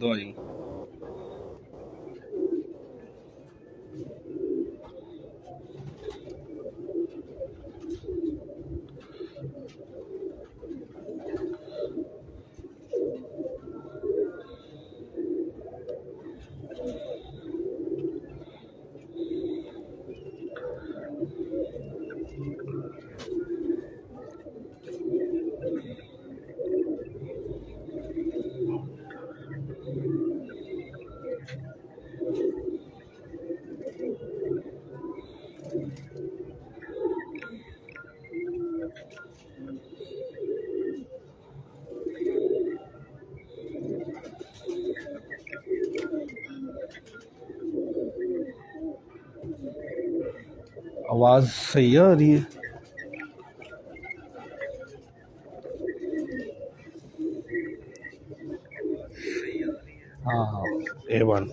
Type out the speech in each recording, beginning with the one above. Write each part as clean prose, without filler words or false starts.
उदों आई। आवाज सही आ रही है? हाँ हाँ, A1।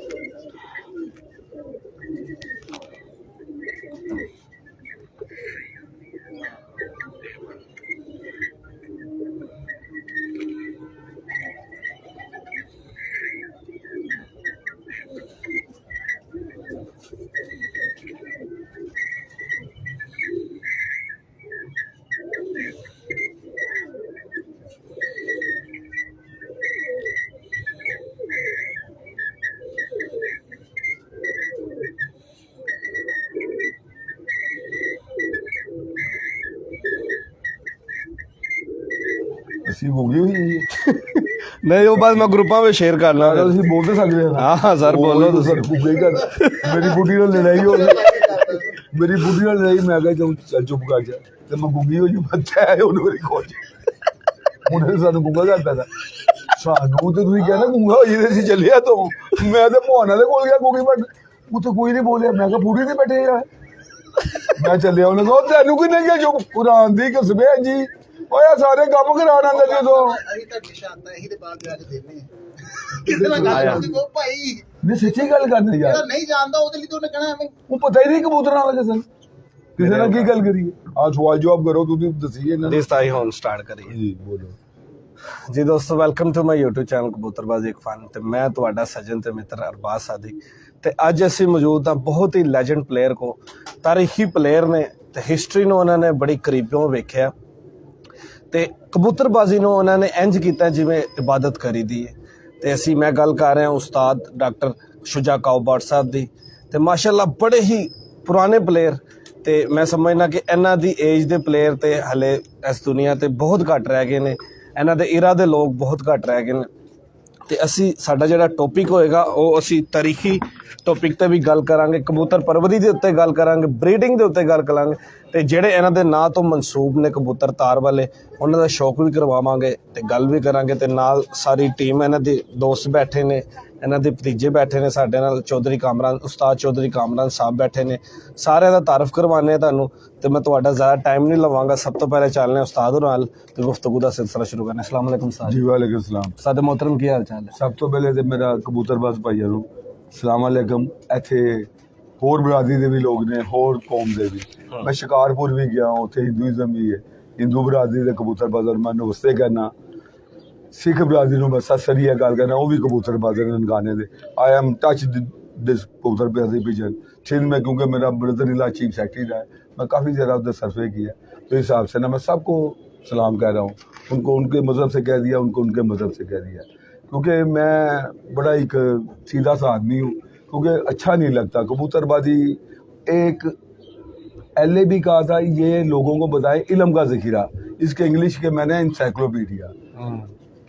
ਅਸੀਂ ਹੋ ਗਈ ਹੋਈ नहीं, वो बात मैं ग्रुपां में शेयर करना। ਅਸੀਂ ਬੋਲ ਤਾਂ ਸਕਦੇ ਹਾਂ हाँ हाँ सर, बोलो तो सर। ਮੇਰੀ ਬੁੱਢੀ ਨਾਲ ਲੜਾਈ ਹੋ ਗਈ, ਮੇਰੀ ਬੁੱਢੀ ਨਾਲ ਲੜਾਈ, ਮੈਂ ਕਿਹਾ ਚੱਲ ਚੁੱਪ ਕਰ ਜਾ, ਤੇ ਮੈਂ ਗੁੱਗੀ ਹੋ ਜੂ ਬੱਚਾ ਹੈ ਉਹਨੂੰ ਮੇਰੀ ਖੋਜ ਉਹਨੇ ਸਾਨੂੰ ਗੁੰਗਾ ਕਰਦਾ ਤਾ, ਸਾਨੂੰ ਤੇ ਤੁਸੀਂ ਕਹਿੰਦਾ ਗੁੰਗਾ ਹੋ ਜਿਹਦੇ ਸੀ ਚੱਲਿਆ ਤੋਂ, ਮੈਂ ਤੇ ਭਵਾਨਾ ਦੇ ਕੋਲ ਗਿਆ ਗੁੱਗੀ, ਬਟ ਉੱਥੇ ਕੋਈ ਨਹੀਂ ਬੋਲਿਆ। ਮੈਂ ਕਿਹਾ ਬੁੱਢੀ ਤੇ ਬੈਠੇ ਆ, ਮੈਂ ਚੱਲਿਆ, ਉਹਨੇ ਕਿਹਾ ਤੈਨੂੰ ਕੀ ਨਹੀਂ ਗਿਆ ਚੁੱਪ, ਕੁਰਾਨ ਦੀ ਕਸਮ ਹੈ ਜੀ, ਓਏ ਸਾਰੇ ਕੰਮ ਕਰਾਉਣਾ ਲੱਗੇ ਤੋਂ ਅਸੀਂ ਤਾਂ ਨਿਸ਼ਾਨਾ ਇਹੀ ਤੇ ਬਾਅਦ ਵਿਆਹ ਦੇਣੇ ਕਿਸੇ ਨਾਲ ਗੱਲ ਕਰਦੀ ਕੋ ਭਾਈ ਨਹੀਂ ਸੱਚੀ ਗੱਲ ਕਰਨੀ ਯਾਰ, ਜਿਹੜਾ ਨਹੀਂ ਜਾਣਦਾ ਉਹਦੇ ਲਈ ਤਾਂ ਉਹਨੇ ਕਹਿਣਾ ਐਵੇਂ ਉਹ ਪਤਾ ਹੀ ਨਹੀਂ ਕਬੂਤਰਾਂ ਵਾਲੇ ਸਨ, ਕਿਸੇ ਨਾਲ ਕੀ ਗੱਲ ਕਰੀਏ। ਆ ਸਵਾਲ ਜਵਾਬ ਕਰੋ, ਤੁਸੀਂ ਦਸੀਏ ਨਾ रिश्ता ही होन स्टार्ट करिए ਜੀ, ਬੋਲੋ जी। दोस्तों welcome to my YouTube channel कबूतरबाजी एक फन, ਤੇ ਮੈਂ ਤੁਹਾਡਾ ਸੱਜਣ ਤੇ ਮਿੱਤਰ ਅਰਬਾਜ਼ ਸਾਦੀ। ਤੇ ਅੱਜ ਅਸੀਂ ਮੌਜੂਦ ਹਾਂ ਬਹੁਤ ਹੀ ਲੈਜੈਂਡ ਪਲੇਅਰ ਕੋ, ਤਾਰੀਖੀ ਪਲੇਅਰ ਨੇ ਤੇ ਹਿਸਟਰੀ ਨੂੰ ਉਹਨਾਂ ਨੇ ਬੜੀ ਕਰੀਬੋਂ ਵੇਖਿਆ ਤੇ ਕਬੂਤਰਬਾਜ਼ੀ ਨੂੰ ਉਹਨਾਂ ਨੇ ਇੰਜ ਕੀਤਾ ਜਿਵੇਂ ਇਬਾਦਤ ਕਰੀਦੀ ਹੈ। ਤੇ ਅਸੀਂ ਮੈਂ ਗੱਲ ਕਰ ਰਿਹਾ ਉਸਤਾਦ ਡਾਕਟਰ ਸ਼ੁਜਾ ਕਾਊਬਾਟ ਸਾਹਿਬ ਦੀ, ਤੇ ਮਾਸ਼ਾਅੱਲਾ ਬੜੇ ਹੀ ਪੁਰਾਣੇ ਪਲੇਅਰ, ਤੇ ਮੈਂ ਸਮਝਣਾ ਕਿ ਇਹਨਾਂ ਦੀ ਏਜ ਦੇ ਪਲੇਅਰ ਤੇ ਹਲੇ ਇਸ ਦੁਨੀਆ ਤੇ ਬਹੁਤ ਘੱਟ ਰਹਿ ਗਏ ਨੇ, ਇਹਨਾਂ ਦੇ ਇਰਾ ਦੇ ਲੋਕ ਬਹੁਤ ਘੱਟ ਰਹਿ ਗਏ ਨੇ। ਤੇ ਅਸੀਂ ਸਾਡਾ ਜਿਹੜਾ ਟੌਪਿਕ ਹੋਏਗਾ ਉਹ ਅਸੀਂ ਤਾਰੀਖੀ ਟੌਪਿਕ ਤੇ ਵੀ ਗੱਲ ਕਰਾਂਗੇ, ਕਬੂਤਰ ਪਰਵਰੀ ਦੇ ਉੱਤੇ ਗੱਲ ਕਰਾਂਗੇ, ਬਰੀਡਿੰਗ ਦੇ ਉੱਤੇ ਗੱਲ ਕਰਾਂਗੇ, ਤੇ ਜਿਹੜੇ ਇਹਨਾਂ ਦੇ ਨਾਂ ਤੋਂ ਮਨਸੂਬ ਨੇ ਕਬੂਤਰ ਤਾਰ ਵਾਲੇ, ਉਹਨਾਂ ਦਾ ਸ਼ੌਕ ਵੀ ਕਰਵਾਵਾਂਗੇ ਤੇ ਗੱਲ ਵੀ ਕਰਾਂਗੇ। ਤੇ ਨਾਲ ਸਾਰੀ ਟੀਮ, ਇਹਨਾਂ ਦੇ ਦੋਸਤ ਬੈਠੇ ਨੇ, ਇਹਨਾਂ ਦੇ ਭਤੀਜੇ ਬੈਠੇ ਨੇ ਸਾਡੇ ਨਾਲ, ਚੌਧਰੀ ਕਾਮਰਾਨ, ਉਸਤਾਦ ਚੌਧਰੀ ਕਾਮਰਾਨ ਸਾਹਿਬ ਬੈਠੇ ਨੇ, ਸਾਰਿਆਂ ਦਾ ਤਾਰਫ ਕਰਵਾਉਂਦੇ ਹਾਂ ਤੁਹਾਨੂੰ। ਤੇ ਮੈਂ ਤੁਹਾਡਾ ਜ਼ਿਆਦਾ ਟਾਈਮ ਨਹੀਂ ਲਵਾਂਗਾ, ਸਭ ਤੋਂ ਪਹਿਲੇ ਚੱਲਨੇ ਉਸਤਾਦ ਨਾਲ ਤੇ ਗੁਫ਼ਤਗੂ ਦਾ ਸਿਲਸਿਲਾ ਸ਼ੁਰੂ ਕਰਨਾ। अस्सलाम वालेकुम साहब। जी वालेकुम सलाम। सादे मोहतरम की हाल चाल है? ਸਭ ਤੋਂ ਪਹਿਲੇ ਤੇ ਮੇਰਾ ਕਬੂਤਰਬਾਜ਼ ਭਾਈਆਂ ਨੂੰ ਸਲਾਮ ਅਲੈਕਮ। ਇੱਥੇ ਹੋਰ ਬਰਾਦਰੀ ਦੇ ਵੀ ਲੋਕ ਨੇ, ਹੋਰ ਕੌਮ ਦੇ ਵੀ। ਮੈਂ ਸ਼ਿਕਾਰਪੁਰ ਵੀ ਗਿਆ, ਉੱਥੇ ਹਿੰਦੂਇਜ਼ਮ ਵੀ ਹੈ, ਹਿੰਦੂ ਬਰਾਦਰੀ ਦੇ ਕਬੂਤਰਬਾਜ਼ਾਂ ਨੂੰ ਮੈਂ ਨਮਸਤੇ ਕਰਨਾ। ਸਿੱਖ ਬਰਾਦਰੀ ਨੂੰ ਮੈਂ ਸਤਿ ਸ੍ਰੀ ਅਕਾਲ ਕਰਨਾ, ਉਹ ਵੀ ਕਬੂਤਰਬਾਜ਼ ਨੇ ਨਨਕਾਣੇ ਦੇ। ਆਈ ਐਮ ਟੱਚ ਦਿਸ ਕਬੂਤਰਬਾਜ਼ੀ पिजन सिंध में, क्योंकि मेरा ब्रदर इला चीफ सेक्रेटरी रहा है, मैं काफ़ी ज़्यादा उधर सर्वे किया, तो इस हिसाब से ना मैं सबको सलाम कह रहा हूँ। उनको उनके मज़हब से कह दिया, उनको उनके मज़हब से कह दिया, क्योंकि मैं बड़ा एक सीधा सा आदमी हूँ, क्योंकि अच्छा नहीं लगता कबूतरबाजी। एक एल भी कहा था, ये लोगों को बताए इल्म का ज़ख़ीरा, इसके इंग्लिश के मैंने इंसाइक्लोपीडिया।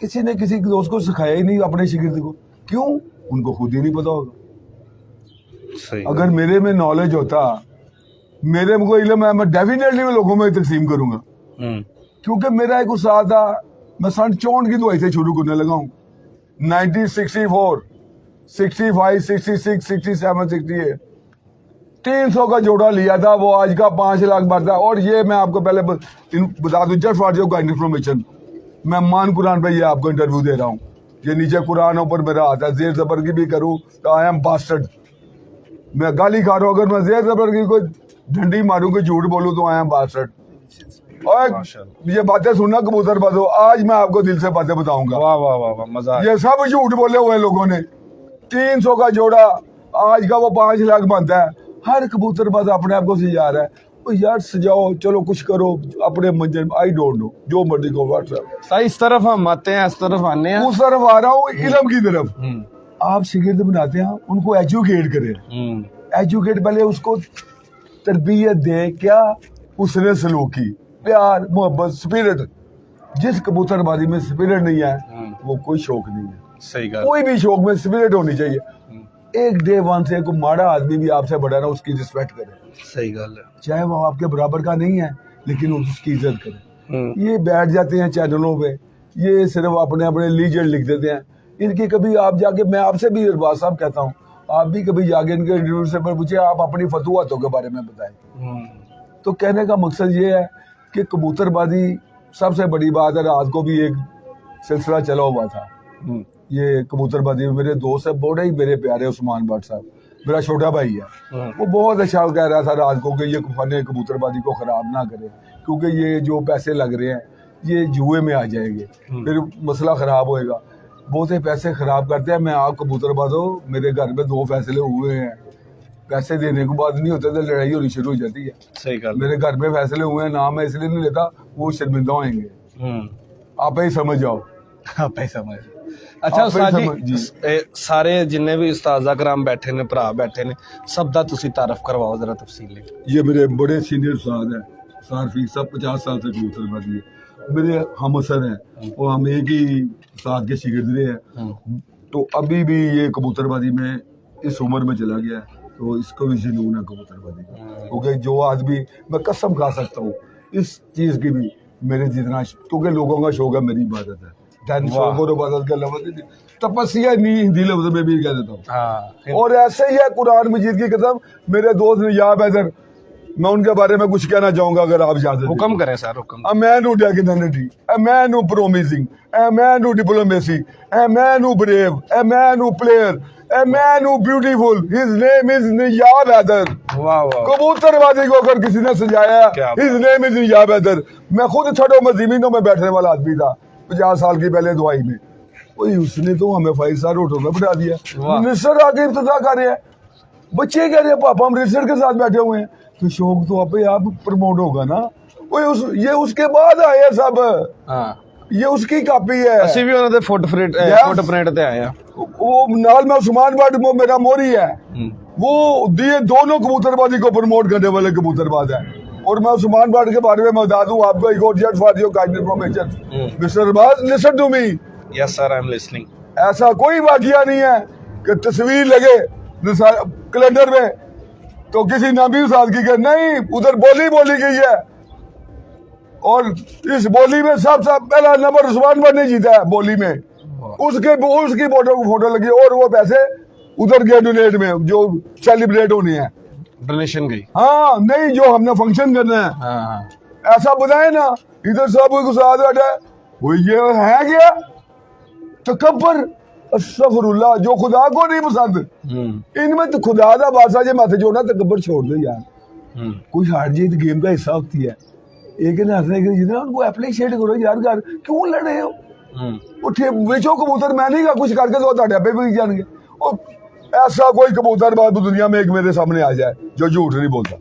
किसी ने किसी दोस्त को सिखाया ही नहीं अपने शिगिर्द को, क्यों? उनको खुद ही नहीं पता होगा। सही। अगर मेरे में नॉलेज होता, मेरे को इल्म है, मैं डेफिनेटली मैं लोगों में तकसीम करूंगा, क्योंकि मेरा एक उस्ताद था, मैं सन 64 की दुआई से शुरू करने लगा हूँ। 1964, 65, 66, 67, 68 300 का जोड़ा लिया था, वो आज का 5 लाख बढ़ता। और ये मैं आपको पहले बता दूं, just for your kind information, मैं मान कुरान पे ये आपको इंटरव्यू दे रहा हूँ। ये नीचे कुरान ऊपर मेरा आता है, जेर जबर की भी करूँ तो आई एम बास्टर्ड, मैं गाली खा रहा हूँ। अगर मैं जेर जबर की कोई डंडी मारूँ, कोई झूठ बोलूँ तो आई एम बास्टर्ड। और माशाल्लाह। ये बातें सुनना कबूतरबाजों, आज मैं आपको दिल से बातें बताऊंगा। वाह वाह वाह वाह, मजा आ गया। ये सब झूठ बोले हुए लोगों ने। 300 का जोड़ा आज का वो 5 लाख बनता है। हर कबूतरबाज अपने आप को सजा रहा है। ओ यार सजाओ, चलो कुछ करो अपने मंजर। आई डोंट नो, जो मर्जी को व्हाट्सएप सही, इस तरफ हम आते हैं, इस तरफ आने हैं। उस तरफ आ रहा हूँ, इलम की तरफ। आप शिगिर्द बनाते हैं, उनको एजुकेट करें। एजुकेट पहले उसको तरबियत दें, क्या उसने सलूकी, प्यार, मोहब्बत, स्पिरिट। जिस कबूतरबाजी में स्पिरिट नहीं है वो कोई शौक नहीं है। सही गल। कोई भी शौक में स्पिरिट होनी चाहिए। एक डे वन से कोई माड़ा आदमी भी आपसे बड़ा ना, उसकी रिस्पेक्ट करें। सही गल है। चाहे वो आपके बराबर का नहीं है लेकिन उसकी इज्जत करें। ये बैठ जाते हैं चैनलों पे, ये सिर्फ अपने अपने लीजेंड लिख देते हैं। इनकी कभी आप जाके, मैं आपसे भी अरबाज साहब कहता हूँ, आप भी कभी जाके इनके इंटरव्यू से पर पूछे, आप अपनी फतूआतों के बारे में बताएं। तो कहने का मकसद ये है कि कबूतरबाजी सबसे बड़ी बात है। रात को भी एक सिलसिला चला हुआ था, ये कबूतरबाजी में मेरे दोस्त है, बड़े ही मेरे प्यारे उस्मान भट्ट साहब, मेरा छोटा भाई है। वो बहुत अच्छा कह रहा था रात को कि ये फन कबूतरबाजी को ख़राब ना करे, क्योंकि ये जो पैसे लग रहे हैं ये जुए में आ जाएंगे, फिर मसला ख़राब होएगा। बहुत से पैसे ख़राब करते हैं। मैं आप कबूतरबाजों, मेरे घर में 2 फैसले हुए हैं, पैसे देने के बाद नहीं होते तो लड़ाई होनी शुरू हो जाती है। सही गल। मेरे घर में फैसले हुए हैं, नाम मैं इसलिए नहीं लेता, वो शर्मिंदा होंगे। आप ही समझ जाओ। आप ही समझ। अच्छा उस्ताद जी, सारे जिन्ने भी उस्ताद कराम बैठे ने, भरा बैठे ने, सब दा तुसी तारफ करवाओ जरा तफसीली। ये मेरे बड़े सीनियर उस्ताद हैं, सारफी, सब 50 साल से कबूतरबाजी है। मेरे हम असर हैं और हम एक ही उस्ताद के शिगिर्द हैं। तो अभी भी ये कबूतरबाजी में इस उम्र में चला गया है, तो इसको भी जुनून है कबूतरबाजी का। क्योंकि जो आदमी, मैं कसम खा सकता हूँ इस चीज़ की भी, मेरे जितना, क्योंकि लोगों का शौक है, मेरी इबादत है। शौक और इबादत का लफ्ज़ तपस्या नहीं, हिंदी लफ्ज़ में भी कह देता हूँ। और ऐसे ही है कुरान मजीद की कसम। मेरे दोस्त नियाब हैदर, मैं उनके बारे में कुछ कहना चाहूंगा अगर आप इजाजत दें। हुक्म करें सर, हुक्म। A man who magnanimity, a man who promising, a man who diplomacy, a man who brave, a man who player, a man who beautiful. His name is नियाब Haider. वाह वाह। कबूतरबाजी को अगर किसी ने सजाया, his name is नियाब हैदर। मैं खुद छठों में ज़मीनों में बैठने वाला आदमी था 50 साल की पहले दुआई में। वही उसने तो हमें 5 स्टार होटल में बैठा दिया। मिनिस्टर आके इब्तिदा कर रहे हैं, बच्चे कह रहे हैं पापा हम मिनिस्टर के साथ बैठे हुए हैं, तो शौक तो आप प्रमोट होगा ना। ये उसके बाद आए सब। ये उसकी कापी है। ਅਸੀਂ ਵੀ ਉਹਨਾਂ ਦੇ ਫੁੱਟਪ੍ਰਿੰਟ ਤੇ ਆਏ ਆ। वो नाल में उस्मान भट्ट मेरा मोरी है, वो दिए दोनों कबूतरबाजी को प्रमोट करने वाले कबूतरबाज है। और मैं उस्मान भट्ट के बारे में बता दूं आपको, एक और जेट for your kind information, mister Arbaaz listen to me. Yes sir, I am listening. ऐसा कोई वाकया नहीं है कि तस्वीर लगे कैलेंडर में तो किसी नामी उस्ताद की नहीं, उधर बोली गई है और इस बोली में सबसे पहला नंबर उस्मान भट्ट ने जीता है बोली में। उसकी फोटो लगी और वो पैसे उधर गए डोनेट में, जो सेलिब्रेट होने हैं, डोनेशन गई। हाँ नहीं, जो हमने फंक्शन करना है। ऐसा बताए ना, इधर सब उस्ताद बैठा है, वो ये है क्या तकब्बर, अस्तगफिरुल्लाह, जो खुदा को नहीं पसंद। इनमें तो खुदा दा बादशाह जे माथे जोड़ना, तकब्बर छोड़ दो यार। कुछ हार जीत गेम का हिस्सा होती है। एक हंसने के जितना उनको एप्रिशिएट करो यार, घर क्यों लड़ रहे हो? उठे बेचो कबूतर, मैं नहीं का कुछ करके दो ताड़े भी जाएंगे। और ऐसा कोई कबूतर बात दुनिया में एक मेरे सामने आ जाए जो झूठ नहीं बोलता,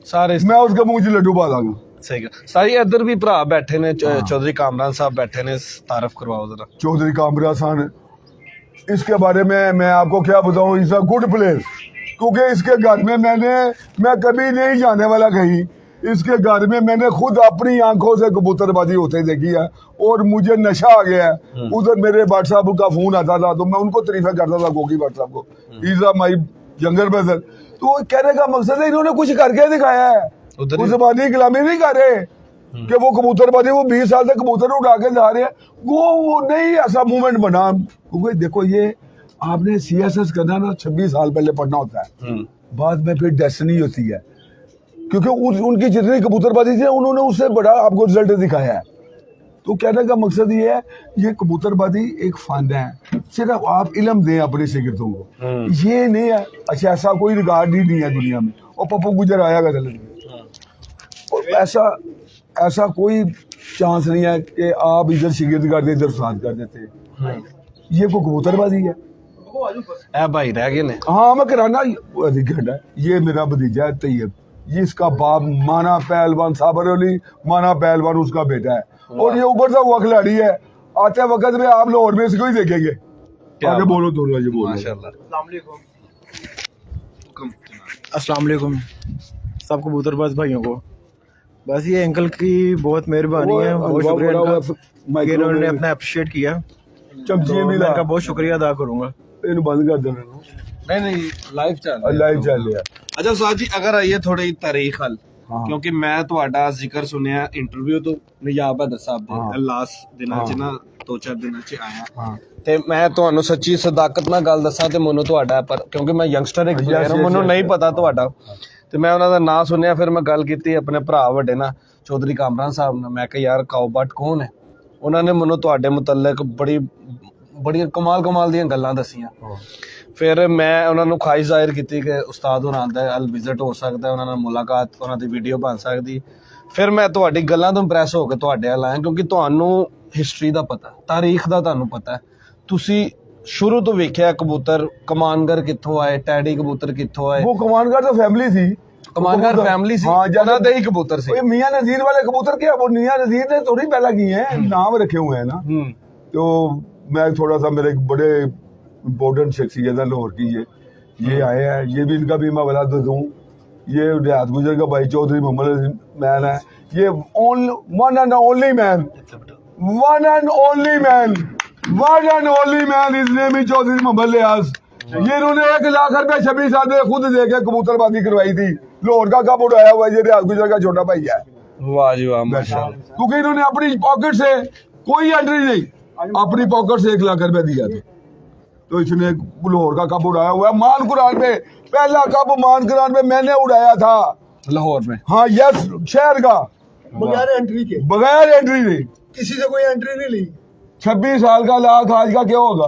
सारे मैं उसके मुंह च लड्डू पा दूंगा। सही सारी इधर भी भरा बैठे ने, चौधरी कामरान साहब बैठे ने, तारफ करवाओ जरा। चौधरी कामरान साहब, इसके बारे में मैं आपको क्या बताऊं, इज अ गुड प्लेयर। क्योंकि इसके घर में मैं कभी नहीं जाने वाला कहीं। इसके घर में मैंने खुद अपनी आंखों से कबूतरबाजी होते देखी है और मुझे नशा आ गया है। उधर मेरे भट्ट साहब का फोन आता था तो मैं उनको तारीफें करता था, गोगी भट्ट साहब को, is a my younger brother. तो कहने का मकसद है इन्होंने कुछ करके दिखाया है, उस जबानी गुलामी नहीं कर रहे कि वो कबूतरबाजी, वो 20 साल तक कबूतर उड़ा के जा रहे हैं, वो नहीं ऐसा मूवमेंट बना। क्योंकि देखो ये आपने CSS करना ना 26 साल पहले पढ़ना होता है, बाद में फिर डेस्टिनी होती है। क्योंकि उनकी जितनी कबूतरबाजी थी उन्होंने उससे बड़ा आपको रिजल्ट दिखाया है। तो कहने का मकसद ये है, ये कबूतरबाजी एक फन है, सिर्फ आप इल्म दें अपने शिगिर्दों को। ये नहीं है अच्छा, ऐसा कोई रिकॉर्ड ही नहीं है दुनिया में। और पप्पू गुजर आया गजल, ऐसा ऐसा कोई चांस नहीं है कि आप इधर शिगिर्द कर देते इधर साथ कर देते। ये कोई कबूतरबाजी है? ए भाई रह गए ने। हाँ मैं कराना अधिकट है। ये मेरा भतीजा है तैयब, ये इसका बाप माना पहलवान साबर अली, माना पहलवान उसका बेटा है और ये ऊपर से हुआ खिलाड़ी है। आते वक्त में आप लाहौर में इसको ही देखेंगे। आगे बोलो थोड़ा, ये बोलो। माशाल्लाह। अस्सलाम वालेकुम सब कबूतरबाज भाइयों को। बस ये अंकल की बहुत मेहरबानी है, बहुत शुक्रिया इनका कि इन्होंने अपना अप्रिशिएट किया। चमचिए तो मैं मिला इनका बहुत शुक्रिया अदा करूंगा। इन बंद कर देना। नहीं लाइव चल लाइव चल रहा। अच्छा उस्ताद जी अगर आइए थोड़ी तारीख हल हाँ। क्योंकि मैं ਤੁਹਾਡਾ ਜ਼ਿਕਰ ਸੁਣਿਆ ਇੰਟਰਵਿਊ ਤੋਂ ਨਿਯਾਬ ਹਦਰ ਸਾਹਿਬ ਹਾਂ। ਦੇ ਲਾਸਟ ਦਿਨਾਂ 'ਚ ਨਾ 2-4 ਦਿਨਾਂ 'ਚ ਆਇਆ हाँ ਤੇ ਮੈਂ ਤੁਹਾਨੂੰ ਸੱਚੀ ਸਦਾਕਤ ਨਾਲ ਗੱਲ ਦੱਸਾਂ ਤੇ ਮੈਨੂੰ ਤੁਹਾਡਾ ਪਰ ਕਿਉਂਕਿ ਮੈਂ ਯੰਗਸਟਰ ਇੱਕ Yes, ਪਲੇਅਰ yes, ਮੈਨੂੰ yes, ਨਹੀਂ yes. ਪਤਾ ਤੁਹਾਡਾ ਤੇ ਮੈਂ ਉਹਨਾਂ ਦਾ ਨਾਂ ਸੁਣਿਆ ਫਿਰ ਮੈਂ ਗੱਲ ਕੀਤੀ ਆਪਣੇ ਭਰਾ ਵੱਡੇ ਨਾਲ ਚੌਧਰੀ ਕਾਮਰਾਨ ਸਾਹਿਬ ਨਾਲ ਮੈਂ ਕਿਹਾ ਯਾਰ ਕਾਊਬਟ ਕੌਣ ਹੈ ਉਹਨਾਂ ਨੇ ਮੈਨੂੰ ਤੁਹਾਡੇ ਮੁਤਲਕ ਬੜੀ ਕਮਾਲ ਦੀਆਂ ਗੱਲਾਂ ਦੱਸੀਆਂ ਫਿਰ ਮੈਂ ਉਹਨਾਂ ਨੂੰ ਖਾਹਿਸ਼ ਜ਼ਾਹਿਰ ਕੀਤੀ ਕਿ ਉਸਤਾਦ ਹੋਰਾਂ ਦਾ ਅਲ ਵਿਜ਼ਿਟ ਹੋ ਸਕਦਾ ਉਹਨਾਂ ਨਾਲ ਮੁਲਾਕਾਤ ਉਹਨਾਂ ਦੀ ਵੀਡੀਓ ਬਣ ਸਕਦੀ ਫਿਰ ਮੈਂ ਤੁਹਾਡੀ ਗੱਲਾਂ ਤੋਂ ਇੰਪ੍ਰੈਸ ਹੋ ਕੇ ਤੁਹਾਡੇ ਵੱਲ ਆਇਆ ਕਿਉਂਕਿ ਤੁਹਾਨੂੰ ਹਿਸਟਰੀ ਦਾ ਪਤਾ ਤਾਰੀਖ ਦਾ ਤੁਹਾਨੂੰ ਪਤਾ ਤੁਸੀਂ शुरू तो वेख्या कबूतर कमानगर कित्थों आए टैडी कबूतर कित्थों आए वो कमानगर तो फैमिली थी। कमानगर फैमिली सी हाँ, उन्हां दे ही कबूतर सी। ये मियां नजीर वाले कबूतर क्या, वो मियां नजीर ने थोड़ी पैदा किए हैं, नाम रखे हुए हैं ना। तो मैं थोड़ा सा मेरे एक बड़े इम्पोर्टेंट शख्सियत है लाहौर की, ये आए हैं, ये भी इनका भी मैं बता दूं। ये रियात गुजर का भाई चौधरी मोहम्मद मैन है, ये one and only man, one and only man, one and only man, इस नेम ही चौधरी मोहम्मद लियाज। ये इन्होंने 1 लाख रुपए 26 साल में खुद दे के कबूतरबाजी करवाई थी। लाहौर का कप उड़ाया हुआ ये रियाज गुजर का छोटा भाई है। वाह जी वाह माशाल्लाह। क्योंकि इन्होंने अपनी पॉकेट से कोई एंट्री नहीं, अपनी पॉकेट से 1 लाख रुपए दिया था। तो इसने लाहौर का कप उड़ाया हुआ है। मान कुरान में पहला कप मान कुरान में मैंने उड़ाया था लाहौर में। हाँ यस, शहर का, बगैर एंट्री के, बगैर एंट्री नहीं। किसी से कोई एंट्री नहीं ली। 26 साल का लाख आज का क्या होगा?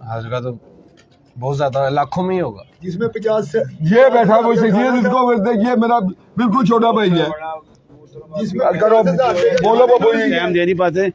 आज का तो बहुत ज्यादा लाखों में ही होगा। जिसमें 50 से ये बैठा हुआ ये इसको ये मेरा बिल्कुल छोटा भाई है। जिसमें करो बोलो बाबू जी। टाइम दे नहीं पाते,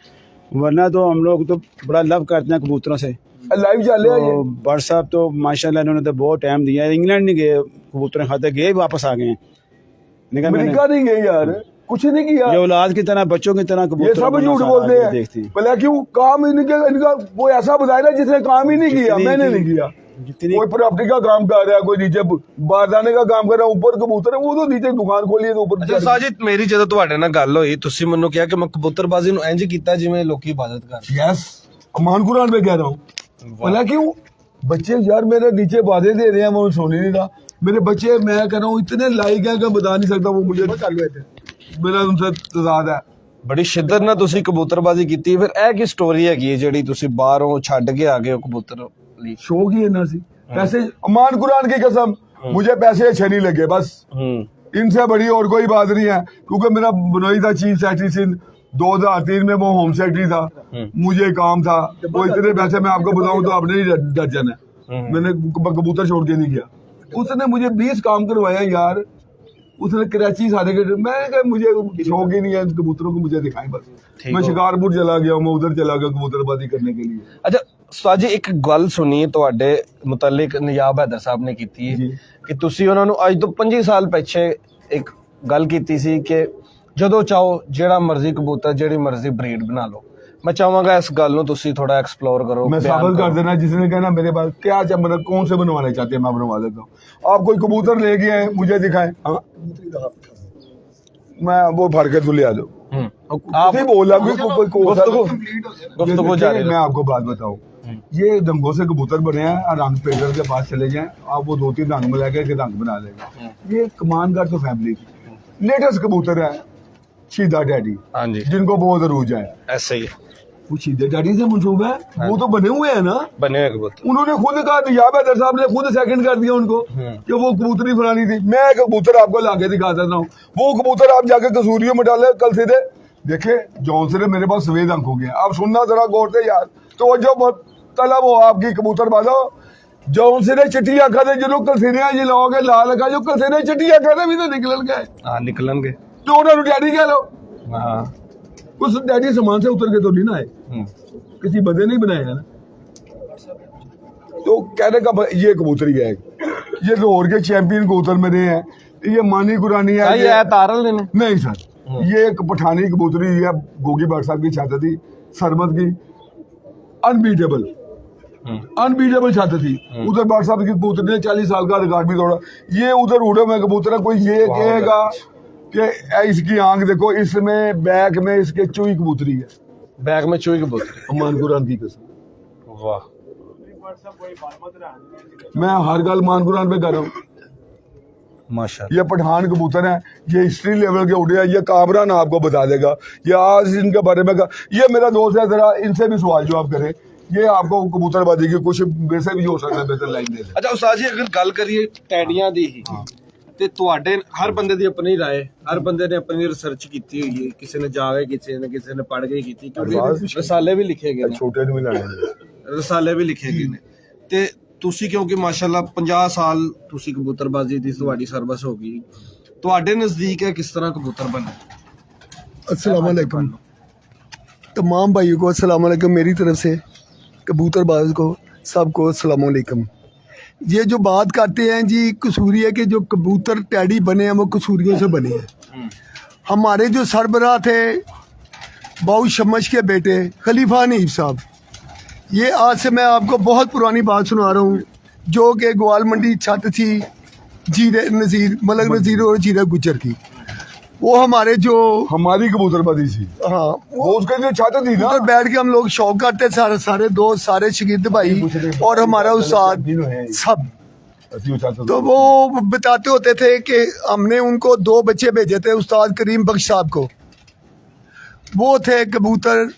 वरना तो हम लोग तो बड़ा लव करते हैं कबूतरों से। लाइव चल रहा है ये। तो बट साहब तो माशाल्लाह इन्होंने तो बहुत टाइम दिया है। इंग्लैंड नहीं गए कबूतर खाते, गए वापस आ गए। निकल मैंने अमेरिका नहीं गए यार, कुछ नहीं किया। ये औलाद की तरह बच्चों की तरह ये कबूतर सब बनना झूठ सारा बोलते ये हैं। देखती भला क्यों काम इनका वो ऐसा बताया ना जिसने काम ही नहीं किया। जितनी- मैंने नहीं किया। जितनी कोई प्रॉपर्टी का काम कर रहा है, कोई नीचे बारदाने का काम कर रहा है, ऊपर कबूतर है, वो तो नीचे दुकान खोली है तो ऊपर ਅੱਛਾ ਸਾਜਿਦ ਮੇਰੀ ਜਦੋਂ ਤੁਹਾਡੇ ਨਾਲ ਗੱਲ ਹੋਈ ਤੁਸੀਂ ਮੈਨੂੰ ਕਿਹਾ ਕਿ ਮੈਂ ਕਬੂਤਰਬਾਜ਼ੀ ਨੂੰ ਇੰਜ ਕੀਤਾ ਜਿਵੇਂ ਲੋਕੀ ਇਬਾਦਤ ਕਰਦੇ यस, अमान कुरान में कह रहा हूँ। भला क्यों बच्चे यार मेरे नीचे वादे दे रहे हैं, वो सुन ही नहीं रहा। मेरे बच्चे मैं कह रहा हूँ इतने लाइक हैं कि बता नहीं सकता। वो मुझे कर हुए थे। मेरा उनसे तजाद है। ਬੜੀ ਸ਼ਿੱਦਤ ਨਾਲ ਤੁਸੀਂ ਕਬੂਤਰਬਾਜ਼ੀ ਕੀਤੀ ਫਿਰ ਇਹ ਕੀ ਸਟੋਰੀ ਹੈਗੀ ਹੈ ਜਿਹੜੀ ਤੁਸੀਂ ਬਾਹਰੋਂ ਛੱਡ ਕੇ ਆ ਗਏ ਹੋ ਕਬੂਤਰ ਲਈ शौक ही है ना सी पैसे। अमान कुरान की कसम मुझे पैसे अच्छे नहीं लगे बस। इनसे बड़ी और कोई बात नहीं है। क्योंकि मेरा बनोई था चीफ सेक्रेटरी सिंध, 2003 में वो होम सेक्रेटरी था, मुझे काम था। वो इतने पैसे मैं आपको बताऊं तो अपने ही दर्जन है। मैंने कबूतर छोड़ के नहीं किया। उसने मुझे 20 काम करवाया यार। उसने कराची सारे के मैंने कहा मुझे शौक ही नहीं है कबूतरों को, मुझे दिखाएं बस। ठीक मैं हो। शिकारपुर चला गया, मैं उधर चला गया कबूतरबाजी करने के लिए। ਅੱਛਾ ਉਸਤਾਦ ਜੀ ਇੱਕ ਗੱਲ ਸੁਣੀ ਤੁਹਾਡੇ ਮੁਤਲਕ ਨਿਯਾਬ ਹੈਦਰ ਸਾਹਿਬ ਨੇ ਕੀਤੀ ਹੈ ਜੀ। ਕਿ ਤੁਸੀਂ ਉਹਨਾਂ ਨੂੰ ਅੱਜ ਤੋਂ 25 ਸਾਲ ਪਿੱਛੇ ਇੱਕ ਗੱਲ ਕੀਤੀ ਸੀ ਕਿ ਜਦੋਂ ਚਾਹੋ ਜਿਹੜਾ ਮਰਜ਼ੀ ਕਬੂਤਰ ਜਿਹੜੀ ਮਰਜ਼ੀ ਬਰੀਡ ਬਣਾ ਲਓ। मैं चाहूंगा इस गल ਨੂੰ ਤੁਸੀਂ थोड़ा एक्सप्लोर करो। मैं बयान साबित कर करो। देना जिसने कहना मेरे पास क्या मतलब कौन से बनवाने चाहते हैं मैं बनवा देता हूँ। आप कोई कबूतर ले गए हैं मुझे दिखाएं। हाँ मैं वो भर के तो ले आ दो। आप नहीं बोला कोई गुफ्तगू जारी मैं आपको बात बताऊं। ये रंगों से कबूतर बने हैं और रंग पेंटर के पास चले जाएं, आप वो 2-3 रंग मिला के रंग बना लेंगे। ये कमानगर तो फैमिली की लेटेस्ट कबूतर है शीदा डैडी, हाँ जी जिनको बहुत अरूज है। ऐसे ही है। वो शीदा डैडी से मंसूब है, वो तो बने हुए हैं ना। बने हुए कबूतर उन्होंने खुद कहा, नियाब हैदर साहब ने खुद सेकंड कर दिया उनको कि वो कबूतरी फलानी थी। मैं एक कबूतर आपको लाके दिखा देता हूँ। वो कबूतर आप जाके कसूरियों में डाले कल सीधे देखे जौन से मेरे पास सफेद अंक हो गया। आप सुनना जरा गौर से यार, तो जो तलब हो आपकी कबूतर बाजो जौन से चिट्टी आखा थे जो कलसीरिया जी लाओगे लाल का जो कलसीरिया चिट्टी आखा थे भी तो निकल गए हाँ निकलन गए तो उन्होंने डैडी कह लो हाँ कुछ डैडी सामान से उतर के तो नहीं ना आए, किसी बंदे नहीं बनाए हैं ना। तो कहने का ये कबूतरी है, ये लाहौर के चैंपियन कबूतर मेरे हैं, ये मानी कुरानी है, ये है तारल ने नहीं सर, ये एक पठानी कबूतरी है, गोगी भट्ट साहब की छात्र थी, सरमत की, अनबीटेबल छात्र थी। उधर भट्ट साहब की कबूतर ने 40 साल का रिकॉर्ड भी तोड़ा। ये उधर उड़े में कबूतर है, कोई ये कहेगा कि इसकी आंख देखो, इसमें बैक में इसके चुई कबूतरी है, बैग में चूई कबूतर। मान कुरान की कसम, वाह मैं हर गल मान कुरान पे कर रहा हूँ। माशाल्लाह। ये पठान कबूतर है, ये हिस्ट्री लेवल के उड़े हैं, ये कामरान आपको बता देगा, ये आज इनके बारे में ये मेरा दोस्त है, जरा इनसे भी सवाल जवाब करें, ये आपको कबूतरबाजी की कुछ वैसे भी हो सकता है बेहतर लाइन दे। अच्छा उस्ताद जी, अगर गल करिए टैडियां दी ही ਤੇ ਤੁਹਾਡੇ ਹਰ ਬੰਦੇ ਦੀ ਆਪਣੀ ਰਾਏ, ਹਰ ਬੰਦੇ ਨੇ ਆਪਣੀ ਰਿਸਰਚ ਕੀਤੀ ਹੋਈ ਹੈ, ਕਿਸੇ ਨੇ ਜਾ ਕੇ ਕਿਸੇ ਨੇ ਪੜ੍ਹ ਕੇ ਕੀਤੀ, ਕਿਉਂਕਿ ਰਸਾਲੇ ਵੀ ਲਿਖੇ ਗਏ ਨੇ, छोटे नहीं लाने ਰਸਾਲੇ ਵੀ ਲਿਖੇ ਗਏ ਨੇ। ਤੇ ਤੁਸੀਂ ਕਿਉਂਕਿ ਮਾਸ਼ਾਅੱਲਾ 50 ਸਾਲ ਤੁਸੀਂ ਕਬੂਤਰਬਾਜ਼ੀ ਦੀ ਤੁਹਾਡੀ ਸਰਵਿਸ ਹੋ ਗਈ, ਤੁਹਾਡੇ ਨਜ਼ਦੀਕ ਹੈ ਕਿਸ ਤਰ੍ਹਾਂ ਕਬੂतर ਬਣੇ? अस्सलाम वालेकुम तमाम भाइयों को, अस्सलाम वालेकुम मेरी तरफ से, कबूतरबाज को सबको अस्सलाम वालेकुम। ये जो बात करते हैं जी कसूरी है कि जो कबूतर टैडी बने हैं वो कसूरियों से बने हैं। हमारे जो सरबराह थे बाऊ शमश के बेटे खलीफा हनीफ साहब, ये आज से मैं आपको बहुत पुरानी बात सुना रहा हूँ, जो कि ग्वाल मंडी छत थी जीरे नज़ीर मलक नज़ीर और जीरा गुजर की, वो हमारे जो हमारी कबूतरबाजी थी, हाँ वो उसके लिए छात्र थी ना, उधर बैठ के हम लोग शौक करते सारे दोस्त, सारे शागिर्द भाई और हमारा उस्ताद सब। तो वो बताते होते थे कि हमने उनको 2 बच्चे भेजे थे उस्ताद करीम बख्श साहब को, वो थे कबूतर,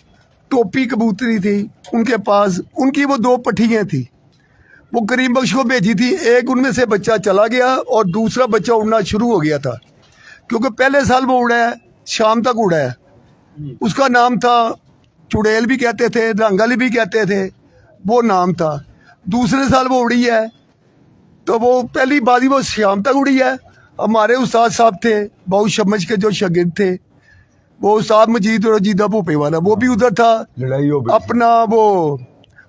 टोपी कबूतरी थी उनके पास, उनकी वो 2 पट्टियाँ थी, वो करीम बख्श को भेजी थी। एक उनमें से बच्चा चला गया और दूसरा बच्चा उड़ना शुरू हो गया था, क्योंकि पहले साल वो उड़ा है, शाम तक उड़ा है, उसका नाम था चुड़ैल भी कहते थे, रंगली भी कहते थे, वो नाम था। दूसरे साल वो उड़ी है, तो वो पहली बाजी वो शाम तक उड़ी है। हमारे उस्ताद साहब थे बाऊ शमश के जो शागिर्द थे, वो उस्ताद मजीद और जीदा भोपे वाला, वो भी उधर था। लड़ाई हो गई। अपना वो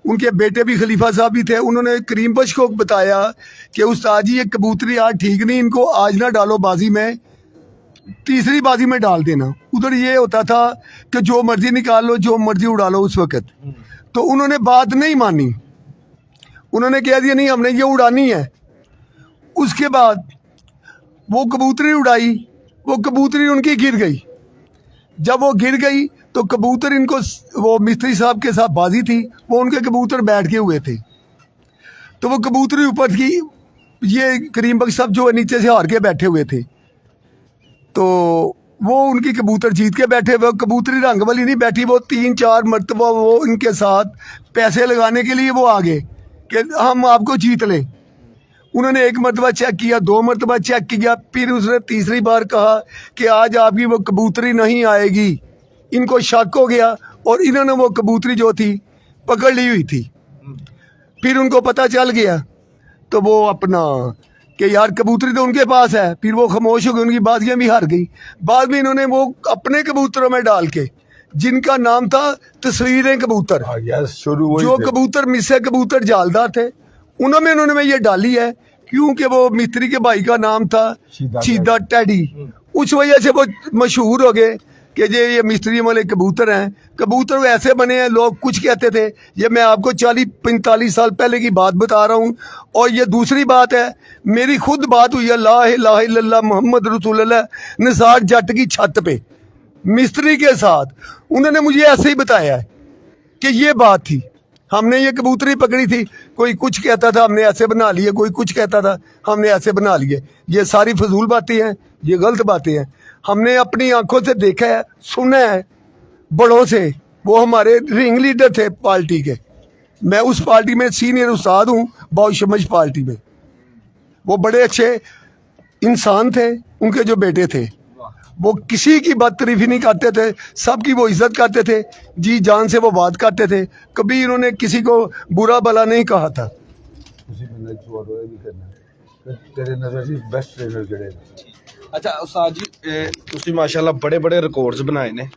उनके बेटे भी खलीफा साहब भी थे, उन्होंने करीम बख्श को बताया कि उस्ताद जी ये कबूतरी आज ठीक नहीं, इनको आज ना डालो बाजी में, तीसरी बाजी में डाल देना। उधर ये होता था कि जो मर्जी निकाल लो, जो मर्जी उड़ा लो उस वक़्त। तो उन्होंने बात नहीं मानी, उन्होंने कह दिया नहीं हमने ये उड़ानी है। उसके बाद वो कबूतरी उड़ाई, वो कबूतरी उनकी गिर गई। जब वो गिर गई तो कबूतर इनको, वो मिस्त्री साहब के साथ बाजी थी, वो उनके कबूतर बैठ के हुए थे, तो वो कबूतरी ऊपर थी, ये करीम बख्श साहब जो नीचे से हार के बैठे हुए थे, तो वो उनकी कबूतर जीत के बैठे हुए। कबूतरी रंग वाली नहीं बैठी, वो 3-4 मरतबा वो इनके साथ पैसे लगाने के लिए वो आगे कि हम आपको जीत लें। उन्होंने 1 मरतबा चेक किया, 2 मरतबा चेक किया, फिर उसने तीसरी बार कहा कि आज आपकी वो कबूतरी नहीं आएगी। इनको शक हो गया और इन्होंने वो कबूतरी जो थी पकड़ ली हुई थी। फिर उनको पता चल गया तो वो अपना कि यार कबूतरी तो उनके पास है, फिर वो खामोश हो गई, उनकी बाजियाँ भी हार गई। बाद में इन्होंने वो अपने कबूतरों में डाल के, जिनका नाम था तस्वीरें कबूतर, शुरू वही जो थे। कबूतर मिस्से कबूतर जालदार थे, उन्होंने ये डाली है, क्योंकि वो मिस्त्री के भाई का नाम था शीदा टैडी। उस वजह से वो मशहूर हो गए कि ये मिस्त्री वाले कबूतर हैं। कबूतर वो ऐसे बने हैं, लोग कुछ कहते थे, ये मैं आपको 40-45 साल पहले की बात बता रहा हूँ। और ये दूसरी बात है, मेरी खुद बात हुई है ला इलाहा इल्लल्लाह मोहम्मद रसूलुल्लाह निसार जट की छत पे मिस्त्री के साथ। उन्होंने मुझे ऐसे ही बताया है कि ये बात थी, हमने ये कबूतरी पकड़ी थी, कोई कुछ कहता था हमने ऐसे बना लिए, कोई कुछ कहता था हमने ऐसे बना लिए। ये सारी फजूल बातें हैं, ये गलत बातें हैं। हमने अपनी आंखों से देखा है, सुना है बड़ों से। वो हमारे रिंग लीडर थे पार्टी के, मैं उस पार्टी में सीनियर उस्ताद हूँ, बाऊ शमश पार्टी में। वो बड़े अच्छे इंसान थे, उनके जो बेटे थे वो किसी की बदतरीफी नहीं करते थे, सबकी वो इज्जत करते थे, जी जान से वो बात करते थे, कभी इन्होंने किसी को बुरा भला नहीं कहा था। तेरे नजर से बेस्ट ट्रेनर केड़े ने? ਅੱਛਾ ਉਸਤਾਦ ਜੀ ਤੁਸੀਂ ਮਾਸ਼ਾਅੱਲਾ ਬੜੇ ਬੜੇ ਰਿਕਾਰਡਸ ਬਣਾਏ ਨੇ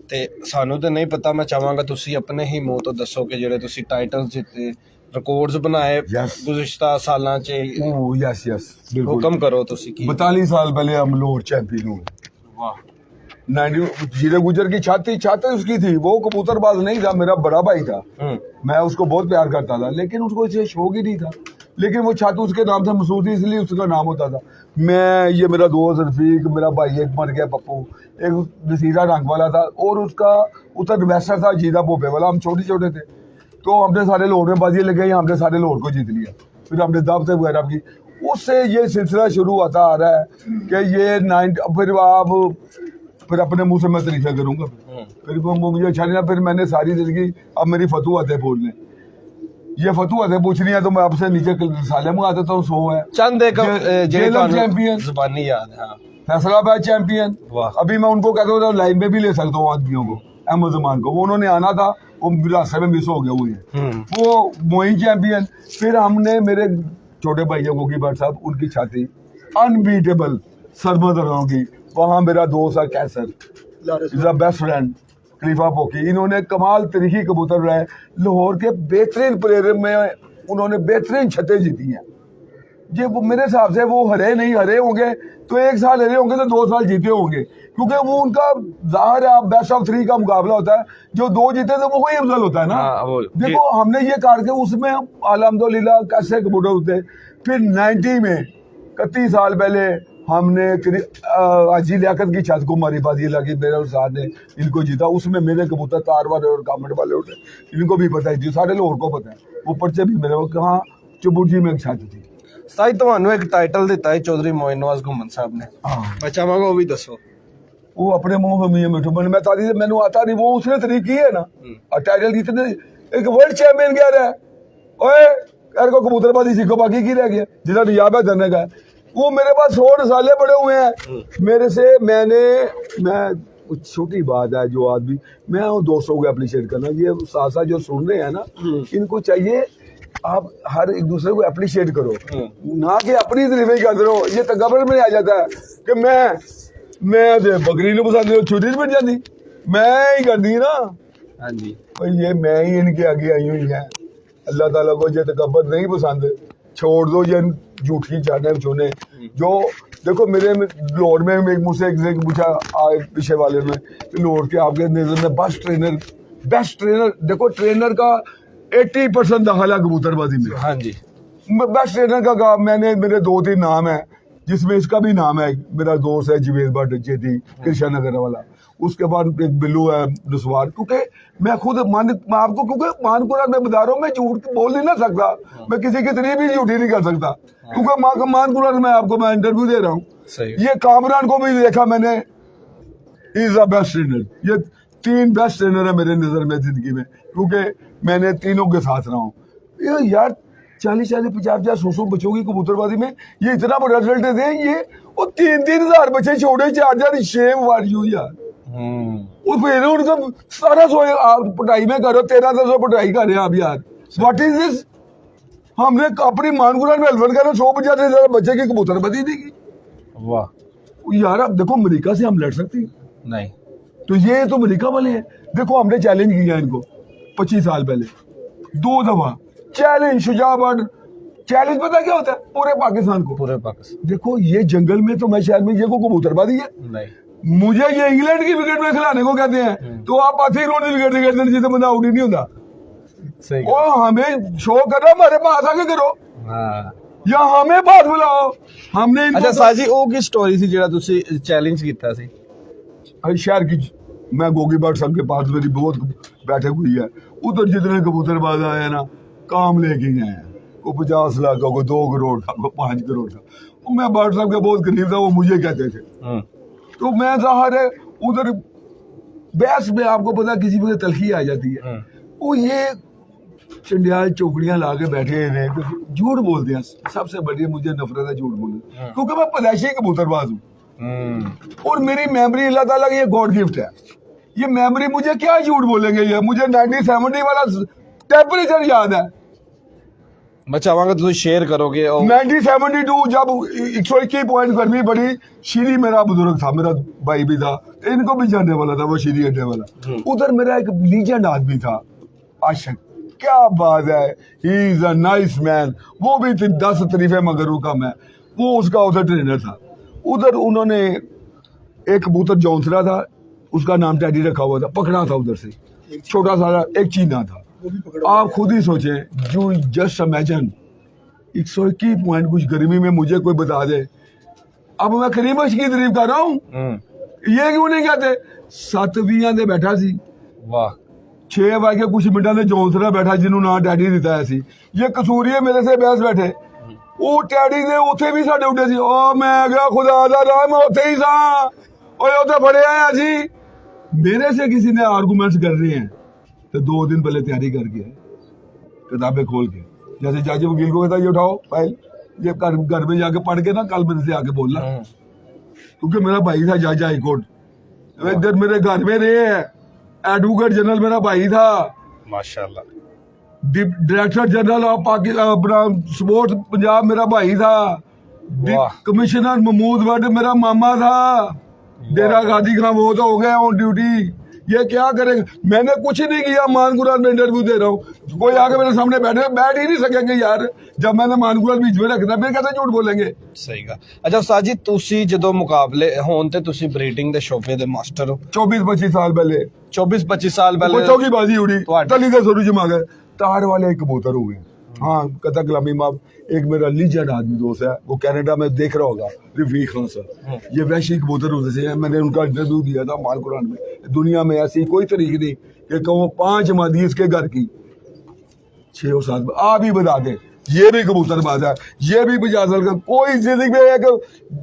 ਤੇ ਸਾਨੂੰ ਤੇ ਨਹੀਂ ਪਤਾ, ਮੈਂ ਚਾਹਾਂਗਾ ਤੁਸੀਂ ਆਪਣੇ ਹੀ ਮੂੰਹ ਤੋਂ ਦੱਸੋ ਕਿ ਜਿਹੜੇ ਤੁਸੀਂ ਟਾਈਟਲ ਜਿੱਤੇ, ਰਿਕਾਰਡਸ ਬਣਾਏ Yes. ਗੁਜ਼ਸ਼ਤਾ ਸਾਲਾਂ 'ਚ, ओह यस यस बिल्कुल। ਹੁਕਮ ਕਰੋ ਤੁਸੀਂ ਕੀ। 42 साल पहले हम लोग चैंपियन हुए। वाह। 90 जीरे गुजर की छाती उसकी थी, वो कबूतरबाज नहीं था, मेरा बड़ा भाई था। मैं उसको बहुत प्यार करता था, लेकिन उसको इसे शौक ही नहीं था। लेकिन वो छाती उसके नाम से मशहूर थी, इसलिए उसका नाम होता था। मैं, ये मेरा दोस्त रफीक, मेरा भाई एक मर गया पप्पू, एक नसीरा रंग वाला था, और उसका उत्तर वेस्टर था जीदा पोपे वाला। हम छोटे छोटे थे तो हमने सारे लोड में बाजी लगे, हमने सारे लोड को जीत लिया। फिर हमने दावतें वगैरह की, उससे ये सिलसिला शुरू होता आ रहा है कि ये 9 फिर आप फिर अपने मुंह से मैं तरीफा करूंगा, फिर वो मुझे अच्छा नहीं। फिर मैंने सारी जिंदगी, अब मेरी फतू आते बोलने, ये फतू आते पूछ रही है तो मैं आपसे नीचे साले मंगा देता हूँ। 100 है चंद एक चैंपियन, जुबानी याद है। हाँ। फैसलाबाद चैंपियन। वाह। अभी मैं उनको कहता हूँ लाइन में भी ले सकता हूँ आदमियों को, अहमद जमान को, वो उन्होंने आना था, वो रास्ते में मिस हो गया हुए। वो मोइन चैंपियन। फिर हमने मेरे छोटे भाई गोगी भट्ट साहब, उनकी छाती अनबीटेबल सरमद राव की, वहाँ मेरा दोस्त है Qaiser, is the best friend Khalifa Poki. इन्होंने कमाल तरीके कबूतर रहे, लाहौर के बेहतरीन प्लेयर में उन्होंने बेहतरीन छतें जीती हैं। ये वो मेरे हिसाब से वो हरे नहीं, हरे होंगे तो 1 साल हरे होंगे तो 2 साल जीते होंगे, क्योंकि वो उनका जाहिर है बेस्ट ऑफ 3 का मुकाबला होता है, जो 2 जीते तो वो कोई अफजल होता है ना। देखो हमने ये करके उसमें अल्हम्दुलिल्लाह कैसे कबूतर होते। फिर 90 में 31 साल पहले हमने हाजी लियाकत की छत को मारी बाजी लगी, मेरे उस्ताद ने इनको जीता। उसमें मेरे कबूतर तार वाले और कामट वाले उठे, इनको भी पता है, सारे लोगों को पता है। वो पर्चे भी मेरे कहाँ चुबुरजी में एक छत थी। ਸਾਈ ਤੁਹਾਨੂੰ ਇੱਕ ਟਾਈਟਲ ਦਿੱਤਾ ਹੈ ਚੌਧਰੀ ਮੋਇਨ ਨਵਾਜ਼ ਘੁੰਮਣ ਸਾਹਿਬ ਨੇ, मैं चाहांगा वो भी दसो। वो अपने मुंह में मियां मिठू मैं तारी मैंने आता नहीं, वो उसने तरीक की है ना, और टाइटल जीतने एक वर्ल्ड चैंपियन कह रहा है, ओए यार को कबूतरबाजी सीखो, बाकी की रह गया जितना रियाब है धरने का। वो मेरे पास 100 रसाले पड़े हुए हैं मेरे से। मैं छोटी बात है जो आदमी, मैं 200 को अप्रिशिएट करना, ये साथ साथ जो सुन रहे हैं ना, इनको चाहिए आप हर एक दूसरे को अप्रिशिएट करो, ना कि अपनी तरीफे करते रहो। ये तकबर में आ जाता है कि मैं बकरी ने पसंद छुरी बन जाती, मैं ही करती ना। हाँ जी। ये मैं ही इनके आगे आई हुई है। अल्लाह ताला को ये तकबर नहीं पसंद, छोड़ दो ये झूठी जाने चुने। जो देखो मेरे लोड में मुझसे एक पूछा पीछे वाले में, लोड के आपके नजर में बेस्ट ट्रेनर देखो, ट्रेनर का 80% दखल है कबूतरबाजी में। हाँ जी। बेस्ट ट्रेनर का काम मैंने, मेरे 2-3 नाम है, जिसमें इसका भी नाम है। मेरा दोस्त है जवेद भट्ट जेदी कृष्णा नगर वाला, उसके बाद एक बिल्लू है नसवार। क्योंकि मैं खुद मैं आपको, क्योंकि मानपुरा में बता रहा हूँ, मैं झूठ बोल नहीं ना सकता, मैं किसी की तरीफ भी झूठी नहीं कर सकता, क्योंकि मानपुरा में आपको मैं इंटरव्यू दे रहा हूँ। ये कामरान को भी देखा मैंने, इज द बेस्ट ट्रेनर। ये 3 बेस्ट ट्रेनर है मेरे नजर में जिंदगी में, क्योंकि मैंने तीनों के साथ रहा हूँ। यार 40-40, 50-50, 100 बच्चों की कबूतरबाजी में ये इतना बड़ा रिजल्ट देते हैं। ये वो 3-3 हजार बच्चे छोड़े, 4-4 शेम वार यू यार। और फिर उनका 1700 पढ़ाई में करो, 1300 पढ़ाई कर रहे हैं आप यार। What is this? हमने अपनी मानपुरा में हलफन करो 150 हजार बच्चे की कबूतरबाजी दी। वाह यार अब देखो अमेरिका से हम लड़ सकते हैं नहीं, तो ये तो अमेरिका वाले हैं। देखो हमने चैलेंज किया इनको 25 साल पहले 2 दफा चैलेंज, शुजाबाद चैलेंज। पता क्या होता है? पूरे पाकिस्तान को, पूरे पाकिस्तान। देखो ये जंगल में तो मैं शायद में ये को कबूतरबाजी है नहीं, मुझे ये इंग्लैंड की विकेट में खिलाने को कहते हैं, तो आप पाथी रोड की विकेट कहते हैं जिसे बंदा आउट ही नहीं होता। सही। और हमें शो करो, हमारे पास आके करो। हाँ। या हमें बात बुलाओ। हमने अच्छा साजी ਉਹ ਕੀ ਸਟੋਰੀ ਸੀ ਜਿਹੜਾ ਤੁਸੀਂ ਚੈलेंज ਕੀਤਾ ਸੀ? शहर की, मैं गोगी भट्ट साहब के पास मेरी बहुत बैठक हुई है, उधर जितने कबूतरबाज आए हैं ना, काम लेके गए हैं। कोई 50 लाख का, कोई 2 करोड़ का, कोई 5 करोड़ का। मैं भट्ट साहब के बहुत करीब था, वो मुझे कहते थे। तो मैं ज़ाहिर है उधर बहस में, आपको पता किसी में तलखी आ जाती है। वो ये चंडियाल चौकड़ियाँ ला के बैठे हैं, तो झूठ बोलते हैं। सबसे बड़ी मुझे नफरत है झूठ बोलने, क्योंकि मैं पैदाइशी कबूतरबाज हूँ और मेरी मेमोरी अल्लाह ताला की ये गॉड गिफ्ट है। ये मेमोरी मुझे क्या झूठ बोलेंगे, ये मुझे 1970 वाला टेम्परेचर याद है। मैं चाहूंगा ਤੁਸੀਂ शेयर करोगे और 1972 जब 121 पॉइंट गर्मी बढ़ी, श्री मेरा बुजुर्ग था, मेरा भाई भी था, इनको भी जानने वाला था, वो श्री अड्डे वाला। उधर मेरा एक लीजेंड आदमी था, आशिक, क्या बात है, he is a nice man. वो भी 10 तरीफे मगरू का मैं, वो उसका उधर ट्रेनर था। उधर उन्होंने एक कबूतर जौनसरा था, उसका नाम टैडी रखा हुआ था, पकड़ा था उधर से, छोटा सा एक चीना था। आप खुद ही सोचें, जो जस्ट इमेजिन 121 पॉइंट कुछ गर्मी में मुझे कोई बता दे, अब मैं करीम बख्श की तारीफ कर रहा हूँ, ये क्यों नहीं कहते। 7 20 ਦੇ बैठा सी, वाह 6 ਵਜੇ ਕੁਝ ਮਿੰਟਾਂ ਦੇ ਜੌਨਸਰਾ ਬੈਠਾ, ਜਿਹਨੂੰ ਨਾਂ ਟੈਡੀ ਦਿੱਤਾ ਸੀ। ਇਹ ਕਸੂਰੀਏ ਮੇਰੇ ਸੇ ਬੈਸ ਬੈਠੇ, ਉਹ ਟੈਡੀ ਦੇ ਉੱਥੇ ਵੀ ਸਾਡੇ ਉੱਡੇ ਸੀ। ਉਹ ਮੈਂ ਕਿਹਾ ਖੁਦਾ ਦਾ ਰਾਹ, ਮੈਂ ਉੱਥੇ ਹੀ ਸਾਂ, ਓਏ ਉੱਥੇ ਫੜਿਆ ਆ ਅਸੀਂ। मेरे से किसी ने आर्गूमेंट्स कर रहे हैं तो 2 दिन पहले तैयारी करके आए, किताबें खोल के, जैसे जज वकील को कहता ये उठाओ फाइल, ये घर में जाके पढ़ के ना कल मेरे से आके बोलना, क्योंकि मेरा भाई था जज हाई कोर्ट, इधर मेरे घर में रहे हैं, एडवोकेट जनरल मेरा भाई था, माशाल्लाह, director general of Pakistan sports Punjab मेरा भाई था, कमिश्नर महमूद भट्ट मेरा मामा था, डेरा गाजी खान वो तो हो गया ऑन ड्यूटी। ये क्या करेंगे, मैंने कुछ नहीं किया, मानकुरान में इंटरव्यू दे रहा हूँ, कोई आके मेरे सामने बैठ ही नहीं सकेंगे यार, जब मैंने मानकुरान बीच में रखना, फिर कैसे झूठ बोलेंगे। ਸਹੀ ਗਾ। ਅੱਛਾ ਉਸਤਾਦ ਜੀ, ਤੁਸੀਂ ਜਦੋਂ ਮੁਕਾਬਲੇ ਹੋਣ ਤੇ ਤੁਸੀਂ ਬਰੀਡਿੰਗ ਦੇ ਸ਼ੋਬੇ ਦੇ ਮਾਸਟਰ ਹੋ। 24-25 साल पहले 24-25 साल पहले बच्चों की बाजी उड़ी, ਤੁਹਾਡੇ- तली का सरू जमा गए, तार वाले कबूतर हो गए। हाँ, कथा कलामी माफ, एक मेरा लीजेंड आदमी दोस्त है, वो कनाडा में देख रहा होगा, रफीक खान सर, ये वैशी कबूतर होते से, मैंने उनका इंटरव्यू दिया था मालकुरान में। दुनिया में ऐसी कोई तरीक नहीं कि कहूँ 5 मादी इसके घर की 6 और 7, आप ही बता दें, ये भी कबूतर बात है, ये भी 50 साल का कोई जिंदगी में एक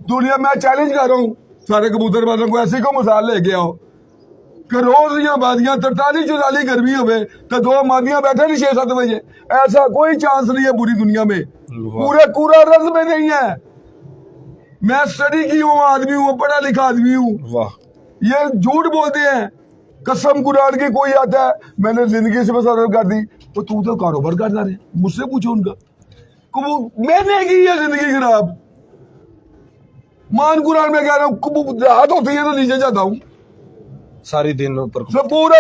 दुनिया में चैलेंज कर रहा हूँ सारे कबूतर बाजों को, ऐसी को मिसाल लेके आओ कि रोज या बादियां 43-44 गर्मी हो तो 2 मादियां बैठे नहीं 6-7 बजे, ऐसा कोई चांस नहीं है पूरी दुनिया में, पूरा रज में नहीं है। मैं स्टडी की हूँ आदमी हूँ, पढ़ा लिखा आदमी हूँ, वाह, ये झूठ बोलते हैं, कसम कुरान की। कोई आता है, मैंने जिंदगी से मसरत कर दी, तो तू तो कारोबार करता रहे, मुझसे पूछो उनका, मैंने की है जिंदगी खराब। मान कुरान में कह रहा हूँ, राहत होती है तो नीचे जाता हूँ, सारी दिन ऊपर तो पूरा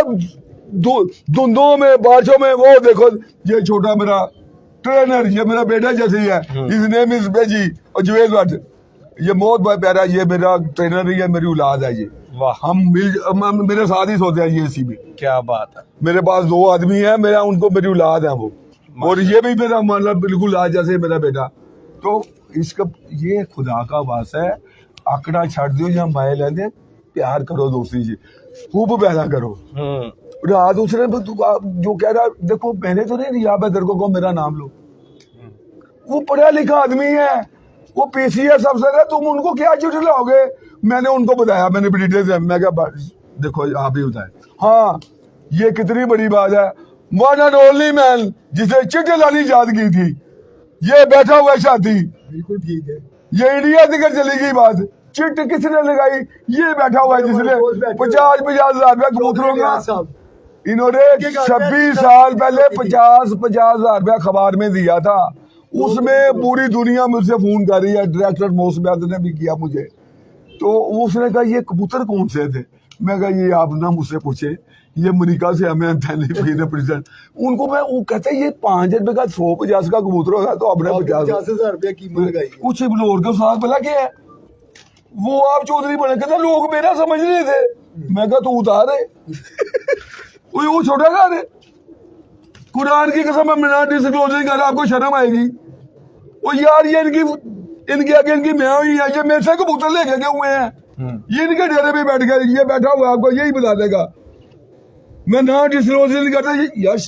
धुंधों में बारिशों में। वो देखो ये छोटा मेरा ट्रेनर, ये मेरा बेटा जैसे ही है, इस नेम इज बेजी और जवेद भट्ट, ये बहुत बड़ा प्यारा, ये मेरा ट्रेनर है, मेरी औलाद है ये। वाह, हम मेरे साथ ही सोते हैं ये इसी में। क्या बात है। मेरे पास 2 आदमी हैं, मेरा उनको मेरी औलाद है वो, और ये भी मेरा मतलब बिल्कुल आज जैसे मेरा बेटा। तो इसका ये खुदा का वास है, आंकड़ा छाड़ दो या माए लेंदे, प्यार करो दोस्ती जी, खूब पैदा करो। रात उसने जो कह रहा, देखो मैंने तो नहीं दिया तेरे को मेरा नाम लो, वो पढ़ा लिखा आदमी है, वो PCS अफसर है, तुम उनको क्या चिट्ठी लाओगे। मैंने उनको बताया, मैंने डिटेल्स, मैं क्या देखो आप ही बताए। हाँ, ये कितनी बड़ी बात है, वन एंड ओनली मैन जिसे चिट्ठी लानी याद की थी, ये बैठा हुआ साथी, बिल्कुल ठीक है। ये इंडिया से चली गई बात, चिट किसने लगाई, ये बैठा हुआ है जिसने 50-50 हजार रुपया कबूतरों का, इन्होंने 26 साल पहले 50-50 हजार रुपया अखबार में दिया था। उसमें पूरी दुनिया मुझसे फोन कर रही है, डायरेक्टर मोसब्याद ने भी किया मुझे, तो उसने कहा ये कबूतर कौन से थे। मैं कहा ये आप ना मुझसे पूछे, ये अमेरिका से हमें प्रेसिडेंट, उनको मैं वो कहते ये 5 रुपए का 150 का कबूतर होगा, तो अपने 50,000 रुपया कीमत लगाई है। कुछ लोग के साथ पता क्या है, वो आप चौधरी बने, कहते लोग मेरा समझ रहे थे। मैं कहा तू उतार है वो छोटा घर है, कुरान की कसम मैं ना डिस्क्लोजर कर, आपको शर्म आएगी। वो यार ये इनके आगे इनकी मैं हुई है, ये मेरे से कबूतर लेके गए हुए हैं, ये इनके डेरे पे बैठ गए, ये बैठा हुआ है, आपको यही बता देगा। मैं ना डिस्क्लोजर नहीं करता यार,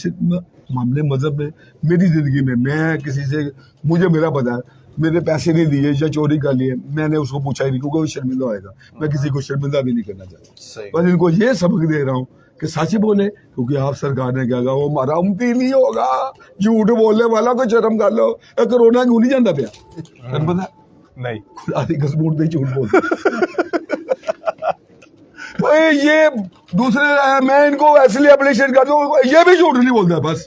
मामले मजहब में, मेरी जिंदगी में मैं किसी से, मुझे मेरा पता है, मेरे पैसे नहीं दिए या चोरी कर लिए, मैंने उसको पूछा ही नहीं, क्योंकि वो शर्मिंदा होएगा, मैं किसी को शर्मिंदा भी नहीं करना चाहता। बस इनको ये सबक दे रहा हूँ कि सच बोले, क्योंकि आप सरकार ने क्या कहा, वो हमारा उम्मीद नहीं होगा, झूठ बोलने वाला को शर्म कर लो। कोरोना क्यों नहीं जाता पाया, पता नहीं, खुदा दी कसम पे झूठ बोल ये दूसरे, मैं इनको इसलिए अप्रिशिएट करता हूँ, ये भी झूठ नहीं बोलता बस।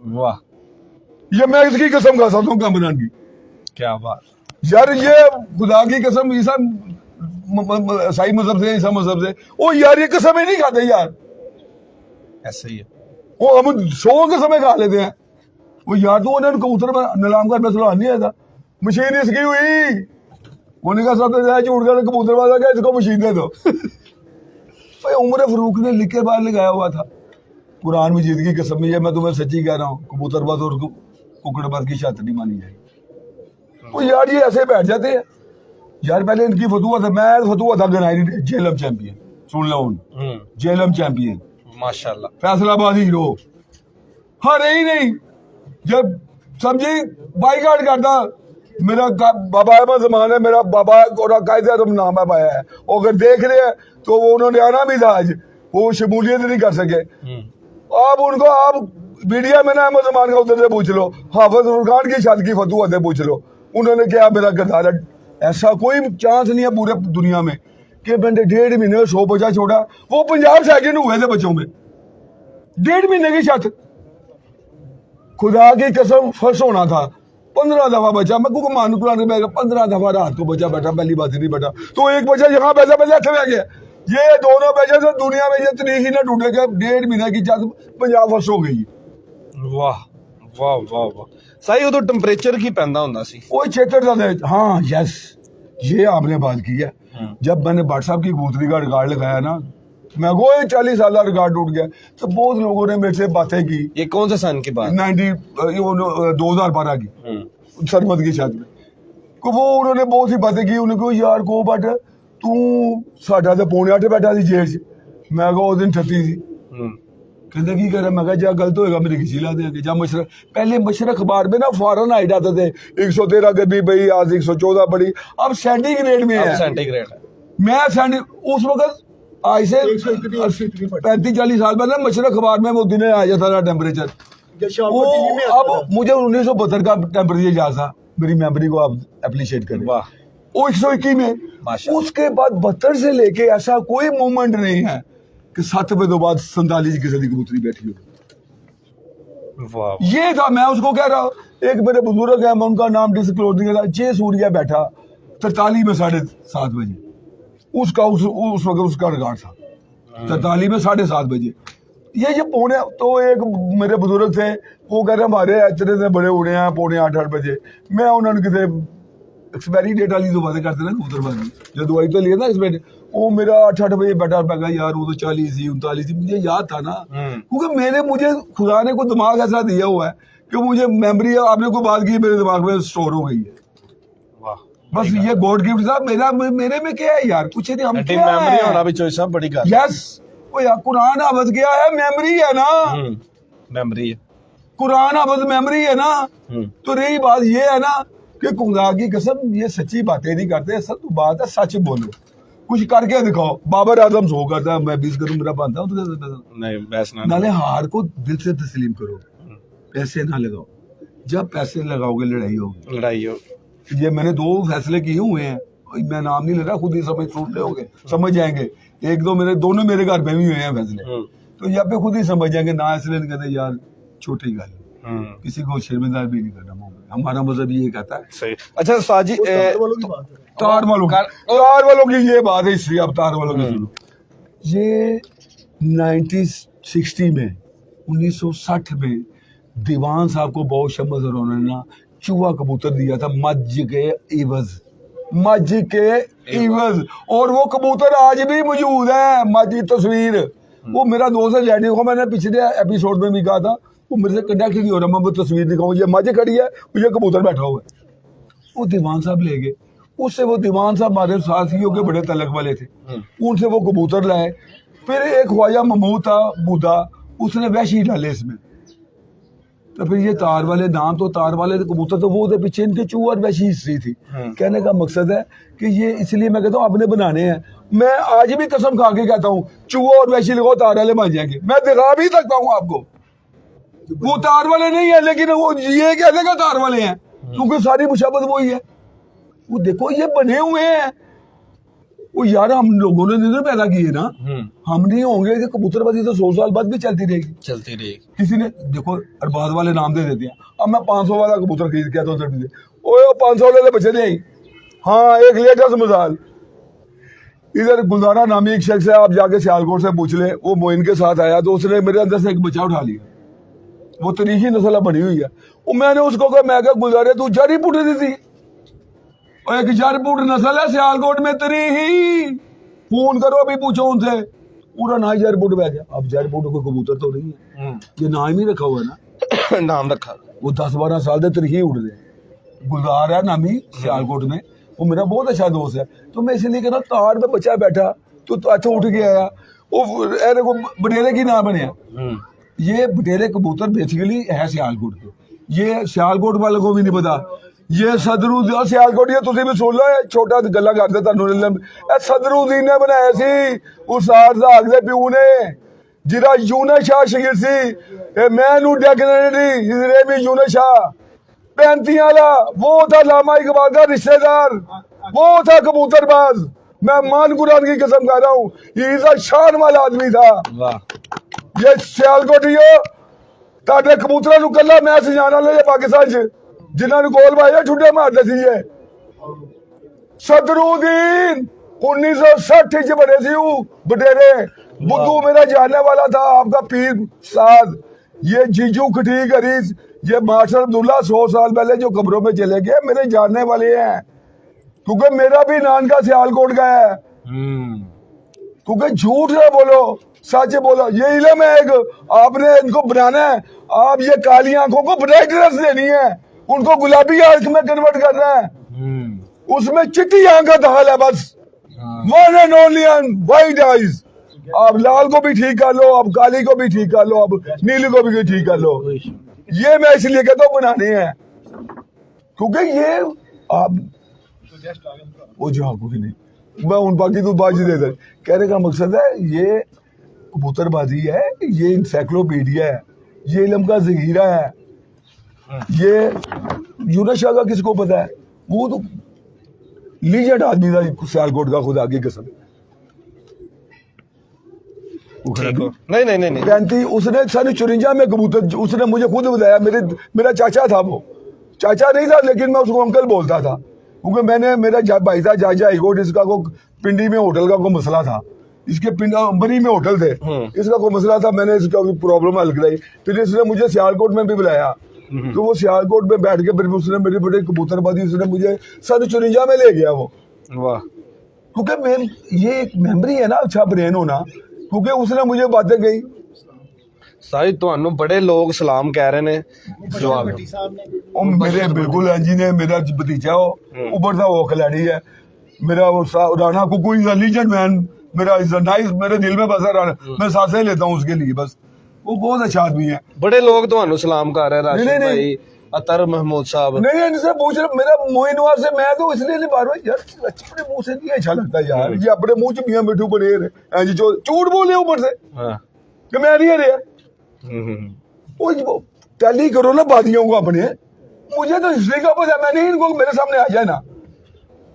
वाह, ये मैं इसकी कसम खा सकता हूँ कामरान की। क्या बात। यार ये खुदा की कसम ईसा ईसाई मजहब से, ईसा मजहब से, ओ यार ये कसम ही नहीं खाते यार, ऐसे ही है। वो हम 100 कसमें खा लेते हैं। वो यार तो उन्होंने कबूतर में नीलाम कर मसला नहीं आया था, मशीन इसकी हुई, उन्होंने कहा सब झूठ कर कबूतर वाला क्या इसको मशीन दे दो। भाई उमर फरूक ने लिख के बाहर लगाया हुआ था कुरान मजीद की कसम में, ये मैं तुम्हें सच्ची कह रहा हूँ, कबूतरबाज और कुकड़बाज की शर्त नहीं मानी जाएगी। वो यार ये ऐसे बैठ जाते हैं यार। पहले इनकी फतुआ था, मैं फतुआ था गनाई जेलम चैंपियन, सुन लो जेलम चैंपियन माशाल्लाह। फैसलाबाद हीरो, हारे ही नहीं। जब समझी बाईकाट करता, मेरा बाबा अहमद जमान है, मेरा बाबा और कायदे आजम नाम है पाया है, और अगर देख रहे हैं तो वो उन्होंने आना भी था आज, वो शमूलियत नहीं कर सके। आप उनको आप मीडिया में ना अहमद जमान का उधर से पूछ लो, हाफिज फुरकान की शादी की फतुआ से पूछ लो, उन्होंने क्या मेरा गद्दार है। ऐसा कोई चांस नहीं है पूरे दुनिया में कि मैंने 1.5 महीने में 100 बच्चा छोड़ा। वो 50 सेकंड हुए थे बच्चों में, 1.5 महीने की शर्त। खुदा की कसम फर्स्ट होना था, 15 दफा बचा। मैं को मान 15 दफा रात को बचा बैठा, पहली बात नहीं बैठा तो एक बचा यहाँ बैठा पहले अच्छा बह गया। ये दोनों बचे तो दुनिया में ये तरीक ही ना टूटेगा। 1.5 महीने की चांस 50 फर्स्ट हो गई। वाह वाह वाह वाह। सही उदो टेंपरेचर की पैदा होता सी, वो चेकर था। हाँ यस, ये आपने बात की है। जब मैंने भट्ट साहब की कबूतरी का रिकॉर्ड लगाया ना, मैं वो 40 साल का रिकॉर्ड टूट गया, तो बहुत लोगों ने मेरे से बातें की। ये कौन से सन की बात? 2012 की सरमद की छत में को वो उन्होंने बहुत सी बातें की। उन्होंने कहा यार को बट तू साढ़ा तो 7:45 बैठा सी जेल च। मैं कहा उस दिन 38 सी। कहते की कर, मैं कहा जा गलत होएगा मेरी खिची ला देंगे। जा मशरक, पहले मशरक अखबार में ना फॉरन हाइट आते थे 113 गर्मी बड़ी, आज 114 बड़ी, अब सेंटीग्रेड में है। सेंटीग्रेड है। मैं उस वक्त आज से 35-40 साल पहले मशरक अखबार में वो दिन आ जाता था टेम्परेचर। वो अब मुझे 1972 का टेम्परेचर याद था, मेरी मेमोरी को आप अप्रिशिएट करें। वाह। वो 121 में, उसके बाद 72 से लेके ऐसा कोई मूवमेंट नहीं है कि 7 बजे के बाद 47 की सदी कबूतरी बैठी हो। वाह। ये था, मैं उसको कह रहा हूँ। एक मेरे बुजुर्ग है, मैं उनका नाम डिस्क्लोज नहीं करता, जे सूर्या बैठा 43 में 7:30 बजे, उसका उस वक्त उसका रिकॉर्ड था 43 में 7:30 बजे। ये पौने, तो एक मेरे बुजुर्ग थे, वो कह रहे हमारे इतने से बड़े उड़े हैं 7:45 बजे। मैं उन्होंने किसी एक्सपायरी डेट वाली तो बातें करते ना कबूतरबाजी, जो दवाई तो लिया ना एक्सपायरी, वो मेरा 8 बजे बैठा पैगा यार, वो तो 40 थी 39 थी, मुझे याद था ना, क्योंकि मुझे खुदा ने कोई दिमाग ऐसा दिया हुआ है कि मुझे मेमोरी, आपने कोई बात की मेरे दिमाग में स्टोर हो गई है। बस ये गॉड गिफ्ट था मेरा। मेरे में क्या है यार, कुछ नहीं, हम क्या मेमोरी है? होना भी चॉइस है, बड़ी गल। यस, वो यार कुरान हाफिज गया है, मेमोरी है ना, मेमोरी है, कुरान हाफिज मेमोरी है ना। तो रही बात ये है ना कि खुदा की कसम ये सच्ची बातें नहीं करते, सब तो बात है सच बोलो, कुछ करके दिखाओ। बाबर आजम सो करता, मैं 20 करूं मेरा बनता हूं, नहीं बस ना। नाले हार को दिल से तस्लीम करो, पैसे ना लगाओ। जब पैसे लगाओगे लड़ाई होगी, लड़ाई हो। ये मैंने 2 फैसले किए हुए हैं, मैं नाम नहीं ले रहा, खुद ही समझ लोगे, समझ जाएंगे। एक दो मेरे दोनों मेरे घर में भी हुए हैं फैसले, तो यहाँ पे खुद ही समझ जाएंगे ना। इसलिए नहीं कहते यार छोटी गल, किसी को शर्मिंदा भी नहीं करना, हमारा मजहब ये कहता है। सही। अच्छा साजी, तार वालों की ये बात है, हिस्ट्री अब तार वालों की सुनो। ये 1960 में 1960 में दीवान साहब को बहुत शमस और उन्होंने ना चूहा कबूतर दिया था मज के इवज, और वो कबूतर आज भी मौजूद है, मज की तस्वीर। वो मेरा दोस्त है लैंडी को, मैंने पिछले एपिसोड में भी कहा था, वो मेरे से कंडक्ट नहीं हो रहा, मैं वो तस्वीर दिखाऊं, ये मज खड़ी है, मुझे कबूतर बैठा हुआ है। वो दीवान साहब ले गए, उससे वो दीवान साहब हमारे साथियों के बड़े तलक वाले थे, उनसे वो कबूतर लाए। फिर एक ख्वाजा महमूद था बूढ़ा, उसने वैशी डाले इसमें, तो फिर ये तार वाले नाम, तो तार वाले कबूतर तो वो थे, पीछे इनके चूहा और वैसी हिस्ट्री थी। कहने का मकसद है कि ये इसलिए मैं कहता हूँ अपने बनाने हैं। मैं आज भी कसम खा के कहता हूँ चूहा और वैसी लगाओ तार वाले बन जाएंगे, मैं दिखा भी सकता हूँ आपको। वो तार वाले नहीं है, लेकिन वो ये कहते हैं तार वाले हैं, क्योंकि सारी मुशाबत वही है। वो देखो ये बने हुए हैं, वो यार हम लोगों ने नहीं पैदा किए ना, हम नहीं होंगे कि कबूतरबाजी तो 100 साल बाद भी चलती रहेगी। किसी ने देखो अरबाज वाले नाम दे देते हैं, अब मैं 500 वाला कबूतर खरीद के आता हूँ, ओए 500 वाले बचे नहीं। हाँ, एक लेटेस्ट मिसाल, इधर गुलदारा नामी एक शख्स है, आप जाके सियालकोट से पूछ ले, वो मोइन के साथ आया तो उसने मेरे अंदर से एक बच्चा उठा लिया, वो तरीकी नस्ल बनी हुई है। वो मैंने उसको कहा, मैं कहा गुलदारे तू जड़ी पुट दी थी, और एक जड़पुट नस्ल है सियालकोट में तेरी ही, फोन करो अभी पूछो उनसे, पूरा ना ही जड़पुट बैठ गया। अब जड़पुट कोई कबूतर तो नहीं है, ये नाम ही रखा हुआ है ना, नाम रखा। वो 10-12 साल से तरीके उड़ रहे। गुलदार है नामी सियालकोट में, वो मेरा बहुत अच्छा दोस्त है, तो मैं इसलिए कह रहा हूँ तार में बच्चा बैठा तो अच्छा उठ के आया, वो अरे को बटेरे की ना बने। ये बटेरे कबूतर बेसिकली है सियालकोट के, ये सियालकोट वालों को भी नहीं पता। ये सदरुद्दीन सियालकोट, ये तुम भी सुन लो, छोटा गला करते तुम, सदरुद्दीन ने बनाया सी उस साग दे प्यू ने, जिरा यूनस शाह शगीर सी, मैं नू डेकनेटी इधरे भी यूनस शाह 35 वाला, वो था लामा इकबाल का रिश्तेदार, वो था कबूतरबाज। मैं मान कुरान की कसम खा रहा हूँ, ये शान वाला आदमी था। ये सियालकोटियो ताडे कबूतरा नू कल्ला मैच जाना ले पाकिस्तान च, जिन्होंने गोल मारे ठुड्डे मारते सी। ये सदरुद्दीन 1960 च बने सी बटेरे, बुद्धू मेरा जानने वाला था, आपका पीर साद। ये जीजू खटीक हरीस, ये मास्टर अब्दुल्ला 100 साल पहले जो कब्रों में चले गए, मेरे जानने वाले हैं, क्योंकि मेरा भी नानका सियालकोट का है। क्योंकि झूठ ना बोलो, सच बोलो, ये इल्म है एक, आपने इनको बनाना है। आप ये काली आंखों को ब्राइटनेस देनी है, उनको गुलाबी आंख में कन्वर्ट करना है, उसमें चिट्टी आंख का दाल है बस, one and only white eyes. आप लाल को भी ठीक कर लो, आप काली को भी ठीक कर लो, आप नीली को भी ठीक कर लो। ये मैं इसलिए कहता हूँ बनाने हैं, क्योंकि ये आप वो जो कुछ नहीं, मैं उन बाकी तो बाजी दे दे, कहने का मकसद है ये कबूतरबाजी है, ये इंसाइक्लोपीडिया है, ये इल्म का जखीरा है। ये यूनस शाह का किसको पता है, वो तो लीजेंड आदमी था सियालकोट का, खुदा की कसम। नहीं 35, उसने सन 54 में कबूतर, उसने मुझे खुद बताया, मेरा चाचा था, वो चाचा नहीं था लेकिन मैं उसको अंकल बोलता था, क्योंकि मैंने मेरा भाई था जाजा हाईकोर्ट, इसका को पिंडी में होटल का कोई मसला था, इसके पिंड अंबरी में होटल थे, इसका कोई मसला था, मैंने इसका प्रॉब्लम हल कराई, फिर इसने मुझे सियालकोट में भी बुलाया, तो वो सियालकोट में बैठ के फिर उसने मेरी बड़ी कबूतरबाजी, उसने मुझे सन 54 में ले गया वो। वाह, क्योंकि ये एक मेमोरी है ना, अच्छा ब्रेन होना, क्योंकि उसने मुझे बातें कही। सारी ਤੁਹਾਨੂੰ बड़े लोग सलाम कह रहे ने, जवाब मेरे बिल्कुल जी ने, मेरा भतीजा हो ऊपर था, वो खिलाड़ी है मेरा, वो Rana Kuku is a legend man, मेरा इज अ नाइस, मेरे दिल में बसा राणा, मैं सांसें लेता हूँ उसके लिए बस, वो बहुत अच्छा आदमी है। बड़े लोग ਤੁਹਾਨੂੰ सलाम कर रहे हैं, राशिद भाई, अतर महमूद साहब। नहीं इनसे पूछ रहे, मेरा मोइनवार से, मैं तो इसलिए नहीं बार यार अपने मुंह से नहीं अच्छा लगता यार, ये अपने मुंह च मियां मिठू बने रहे जो झूठ बोले ऊपर से कि मैं नहीं रहा। वो टैली करो ना बादियों को अपने, मुझे तो हिस्ट्री का पता, मैं नहीं, इनको मेरे सामने आ जाए ना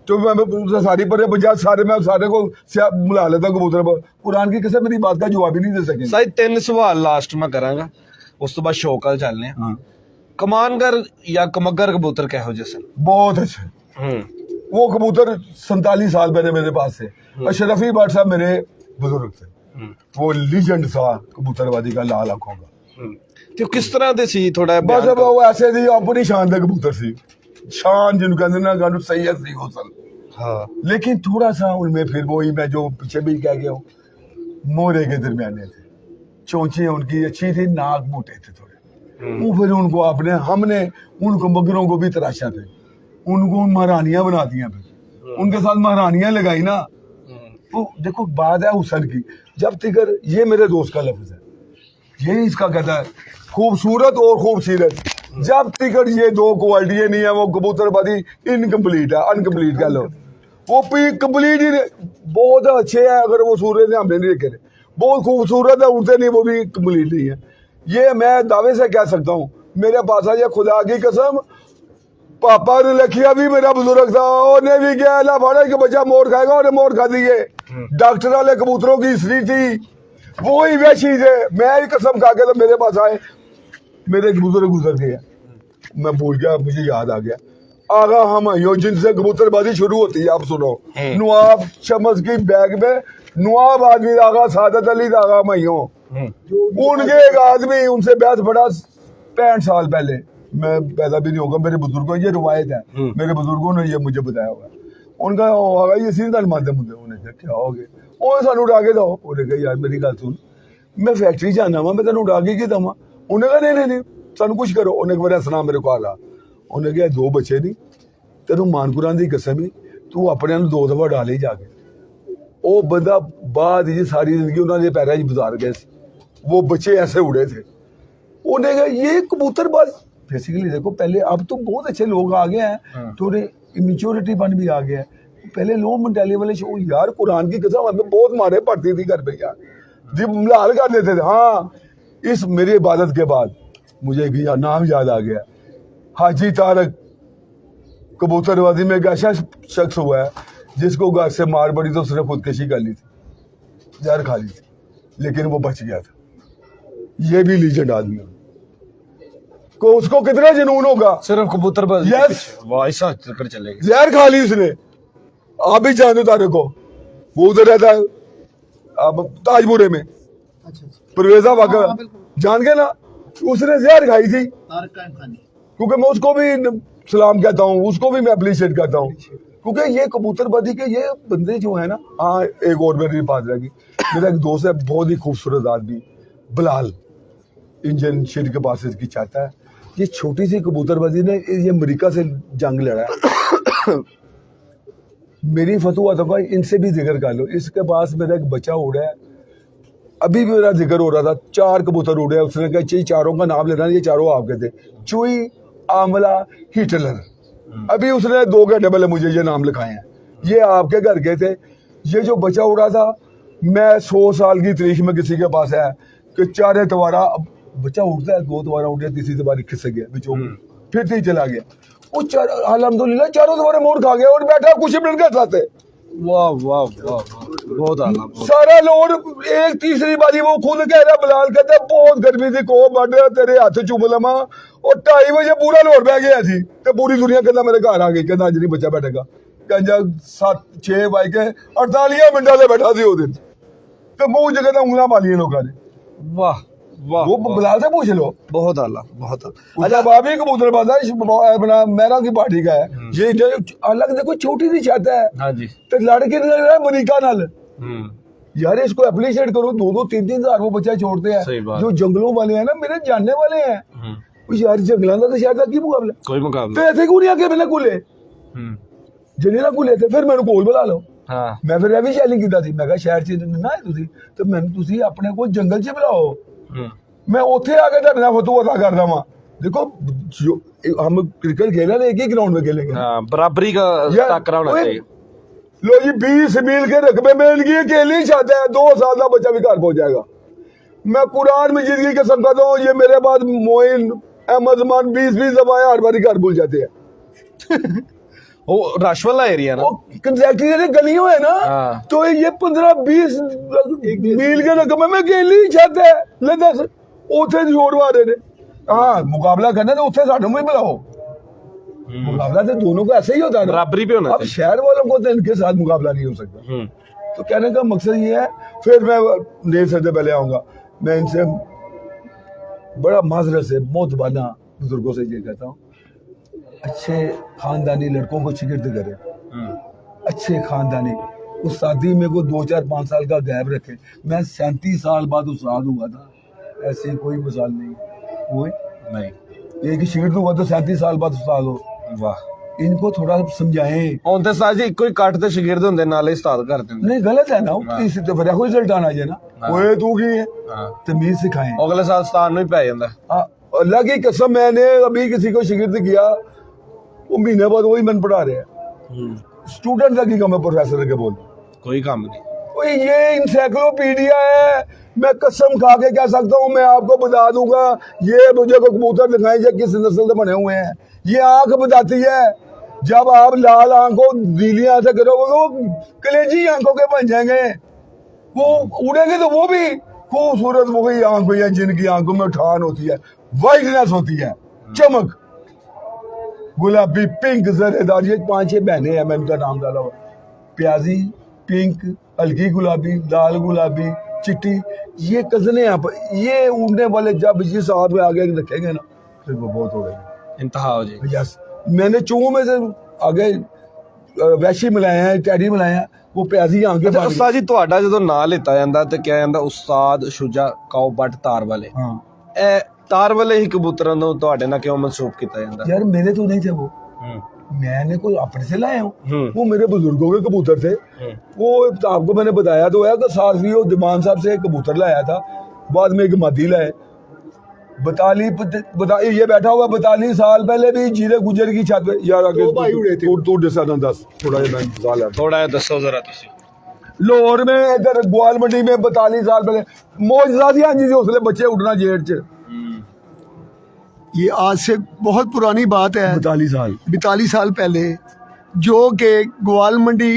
तो मैं सारी पर सारे मैं सारे को बुला लेता हूँ कबूतर पर, कुरान की कसम मेरी बात का जवाब ही नहीं दे सके। साई 3 सवाल लास्ट में करांगा, उस तो बाद शौक वाल चलने। हाँ। कमानगर या कमगर कबूतर कहो जैसे? बहुत अच्छे। वो कबूतर 47 साल पहले मेरे पास से, अशरफी भट्ट साहब मेरे बुजुर्ग थे, वो लीजेंड था कबूतरबाजी का, लाल आंखों का। तो किस तरह दे सी थोड़ा बस वो ऐसे थी, अपनी शान दे कबूतर सी, शान जिनको कहते ना गानू सैयद सी हुसन। हाँ, लेकिन थोड़ा सा उनमें फिर वही मैं जो पीछे भी कह गया हूँ, मोरे के दरमियाने थे, चोंचे उनकी अच्छी थी, नाक मोटे थे थोड़े, वो फिर उनको हमने उनको मगरों को भी तराशा थे, उनको महारानियां बना दिया, फिर उनके साथ महारानियां लगाई ना। तो देखो बात है हुसन की, जब तिकर, ये मेरे दोस्त का लफ्ज है, यही इसका कहता है, खूबसूरत और खूबसूरत, जब तिकर ये दो क्वालिटी नहीं है, वो कबूतरबाजी इनकम्प्लीट है, अनकम्प्लीट कह लो, वो कंप्लीट ही बहुत अच्छे है, अगर वो सूरज हमने नहीं देखे, बहुत खूबसूरत है, उड़ते नहीं, वो भी कंप्लीट नहीं है। ये मैं दावे से कह सकता हूँ, मेरे पास है, ये खुदा की कसम, पापा ने लिखिया भी मेरा बुजुर्ग था, उन्हें भी गया ला फाड़ा कि बच्चा मोर खाएगा, उन्हें मोर खा दिए। डॉक्टर वाले कबूतरों की हिस्ट्री थी, वो ही वे चीज है। मैं ही कसम खा के तो मेरे पास आए, मेरे बुजुर्ग गुजर गए, मैं भूल गया, मुझे याद आ गया। आगा हम यो जिनसे कबूतरबाजी शुरू होती है, आप सुनो। नवाब शमस की बैग में नवाब आदमी आगा सादत अली आगा मइयो, उनके एक आदमी उनसे बैठ पड़ा 65 साल पहले, मैं पैदा भी नहीं होगा, मेरे बुजुर्गों ये रिवायत है, मेरे बुजुर्गों ने ये मुझे बताया हुआ। उनका आगा ये सीधा माध्यम होते, उन्हें कहा क्या हो गया, वो सानू उड़ा के दो। उन्हें कहा यार मेरी गल सुन, मैं फैक्ट्री जाना वा, मैं तेन उड़ा के दवा। उन्हें कहा नहीं नहीं सानू कुछ करो। उन्हें मेरा सुना मेरे को आला, उन्हें कहा 2 बच्चे नहीं, तेन मानकुरान की कसम ही तू अपने 2 दफा डाले जाके। वो बंदा बाद जी सारी जिंदगी उन्होंने पैरों च गुजार गए, वो बच्चे ऐसे उड़े थे। उन्हें कहा ये कबूतरबाज बेसिकली देखो, पहले अब तो बहुत अच्छे लोग आ गए हैं, थोड़े इमेच्योरिटी बन भी आ गया है। पहले लो मंटाली वाले शो यार, कुरान की कसम हमें बहुत मारे पड़ती थी घर पे यार, जब लाल कर देते थे। हाँ, इस मेरी इबादत के बाद मुझे एक नाम याद आ गया, हाजी तारक कबूतरबाजी में एक ऐसा शख्स हुआ है जिसको घर से मार पड़ी तो उसने खुदकशी कर ली थी, जहर खा ली थी, लेकिन वो बच गया था। ये भी लीजेंड आदमी है, को उसको कितना जुनून होगा सिर्फ कबूतरबाजी Yes. के पीछे। वाह, ऐसा चक्कर चलेगा। जहर खा ली उसने। आप भी जानते तारक को, वो उधर रहता है अब ताजपुरे में, अच्छा अच्छा, परवेजा वाकई हाँ, बिल्कुल। जान गए ना, उसने जहर खाई थी। तारक कायम खानी। क्योंकि मैं उसको भी सलाम कहता हूँ, उसको भी मैं अप्रिशिएट करता हूँ, क्योंकि ये कबूतरबाजी के ये बंदे जो है ना। हाँ, एक और मेरी बात रहेगी, मेरा एक दोस्त है बहुत ही खूबसूरत आदमी, बिलाल, इंजन शेड के पास इसकी चाहता है। ये छोटी सी कबूतरबाजी ने ये अमेरिका से जंग लड़ा है। मेरी फतवा तो भाई इनसे भी जिक्र कर लो, इसके पास मेरा एक बच्चा उड़ा है, अभी भी मेरा जिक्र हो रहा था, 4 कबूतर उड़े हैं। उसने कहा चाहिए 4 का नाम लेना, ये 4 आपके थे, चुई, आमला, हिटलर। अभी उसने 2 घंटे पहले मुझे ये नाम लिखाए हैं, ये आपके घर के थे। ये जो बच्चा उड़ा था, मैं 100 साल की तारीख में किसी के पास है कि 4 तवारा, बच्चा उड़ता है, 2 तवारा उड़ गया, तीसरी तबारी खिसक गया बिचो, फिर तीन चला गया। वो अल्हम्दुलिल्लाह 4 तवारे मोड़ खा गया और बैठा कुछ मिनट के साथ। वाह वाह वाह, बहुत आला। सारा लोड एक तीसरी बारी वो खुद कह रहा, बिलाल कहता है बहुत गर्मी थी, को बड़ तेरे हाथ चूम लवा, और 2:30 बजे पूरा लोड बह गया सी, ते पूरी दुनिया कहता मेरे घर आ गई, कहता अज नहीं बच्चा बैठेगा। कहता 7-6 बज के 48 मिनटा से बैठा सी, दिन तो मुंह जगह तो उंगलियां मालियां लोगों ने। वाह वाह, वो बिलाल से पूछ लो, बहुत आला, बहुत आला। अच्छा बाबी कबूतरबाज है, अपना मेहरा की पार्टी का है। ये अलग देखो छोटी सी छत है, हाँ जी। तो लड़के अमरीका नाल यार, इसको एप्रिशिएट करो। 2-3 हजार वो बच्चा छोड़ते सही हैं बात। जो जंगलों वाले हैं ना, मेरे जानने वाले हैं। यार जंगलों का तो शायद का की मुकाबला, कोई तो मुकाबला। ऐसे क्यों नहीं आके मैंने कूले जिन्हें ना कूले थे, फिर मैंने कोल बुला लो। हाँ, मैं फिर ये भी चैलेंज किया थी, मैं कहा शहर च ना है तुसी, तो मैंने तुसी अपने को जंगल च बुलाओ, मैं उत्थे आके धरना फतू अदा कर दवा। देखो जो हम क्रिकेट खेल रहे एक ही ग्राउंड में खेलेंगे। हाँ, बराबरी का यार, टक्कर होना ओए, चाहिए। लो जी 20 मील के रकबे में इनकी अकेली छत है, 2 साल का बच्चा भी घर पहुंच जाएगा। मैं कुरान में जिंदगी कसम खाता हूँ, ये मेरे बाद मोइन अहमद मान 20 दफा हर बारी घर भूल जाते हैं। वो रश वाला एरिया ना। कंट्रैक्टर गलियों है ना, हाँ। तो ये 15-20 मील के रकबे में अकेली छत है। ले दस उथे जोड़वा रहे ने। हाँ, मुकाबला करना तो उथे साढ़े में बुलाओ, मुकाबला तो दोनों का ऐसे ही होता है ना, बराबरी पे होना अब चाहिए। शहर वालों को तो इनके साथ मुकाबला नहीं हो सकता। तो कहने का मकसद ये है, फिर मैं देर से पहले आऊंगा, मैं इनसे बड़ा माजरत से मोतबाना बुजुर्गों से ये कहता हूँ, अच्छे खानदानी लड़कों को शिगिर्द करें, अच्छे खानदानी। उस्तादी में को 2-4-5 साल का गैप रखे। मैं 37 साल बाद उस्ताद हुआ था, ऐसी कोई मिसाल नहीं हुई नहीं। एक शिगिर्द हुआ तो 37 साल बाद उस्ताद हो। वाह, इनको थोड़ा समझाएं। ਹੁਣ ਤੇ ਸਾਜੀ ਇੱਕੋ ਹੀ ਕੱਟ ਤੇ ਸ਼ਾਗਿਰਦ ਹੁੰਦੇ ਨਾਲੇ ਉਸਤਾਦ ਕਰ ਦਿੰਦੇ। नहीं गलत है ना, इसी तो बड़ा कोई रिजल्ट आना चाहिए ना। ओए तू की है, हाँ, तमीज सिखाएं। ਅਗਲੇ ਸਾਲ ਉਸਤਾਦ ਨੂੰ ਹੀ ਪੈ ਜਾਂਦਾ। हाँ, अल्लाह की कसम, मैंने अभी किसी को शिगिर्द किया, वो महीने बाद वही मन पढ़ा रहे हैं। स्टूडेंट का की कम है, प्रोफेसर के बोल। ਕੋਈ ਕੰਮ ਨਹੀਂ। ओए ये इंसाइक्लोपीडिया है, मैं कसम खा के कह सकता हूँ, मैं आपको बता दूंगा, ये मुझे को कबूतर दिखाएं जो किस नस्ल से बने हुए हैं, ये आंख बताती है, जब आप लाल आंखों नीली आंखें करोगे वो कलेजी आंखों के बन जाएंगे, वो उड़ेंगे तो वो भी खूबसूरत वही आंख हुई है जिनकी आंखों में उठान होती है, वाइटनेस होती है, चमक। गुलाबी, पिंक, जरेदार, ये 5-6 बहनें हैं, मैंने उनका नाम डाला हुआ, प्याजी, पिंक, हल्की गुलाबी, लाल गुलाबी, चिट्टी, ये कजने आप, ये उड़ने वाले जब जिस हाथ में आगे रखेंगे ना फिर वो बहुत उड़ेंगे, इंतहा हो जाएगी। यस। मैंने चूहों में से आगे वैशी मिलाए हैं, टैडी मिलाए हैं, वो प्याजी आंखें ਅੱਛਾ बन गई। ਉਸਤਾਦ ਜੀ ਤੁਹਾਡਾ ਜਦੋਂ ਨਾਂ ਲਿੱਤਾ ਜਾਂਦਾ ਤੇ ਕਿਹਾ ਜਾਂਦਾ ਉਸਤਾਦ ਸ਼ੁਜਾ ਕਾਓ ਬੱਟ ਤਾਰ ਵਾਲੇ, हाँ ਇਹ ਤਾਰ ਵਾਲੇ ਹੀ ਕਬੂਤਰਾਂ ਨੂੰ ਤੁਹਾਡੇ ਨਾਲ ਕਿਉਂ ਮਨਸੂਬ ਕੀਤਾ ਜਾਂਦਾ? यार मेरे तो नहीं थे वो, मैंने कोई अपने से लाया हूँ, हम्म। वो मेरे बुजुर्गों के कबूतर थे। वो आपको मैंने बताया तो है कि सास भी वो दिमान साहब से एक कबूतर लाया था, बाद में एक मादी लाए। ये बैठा हुआ 42 साल पहले भी जीरे गुजर की छत पे यार आगे दो भाई उड़े थे। तू डिसा ना दस थोड़ा जिहा मैं साल है ਥੋੜਾ ਜਿਹਾ ਦੱਸੋ ਜ਼ਰਾ ਤੁਸੀਂ। लाहौर में इधर ग्वाल मंडी में 42 साल पहले मौजदादी हाँ जी उसने बच्चे उड़ना जेठ च ये आज से बहुत पुरानी बात है, 42 साल पहले, जो कि ग्वाल मंडी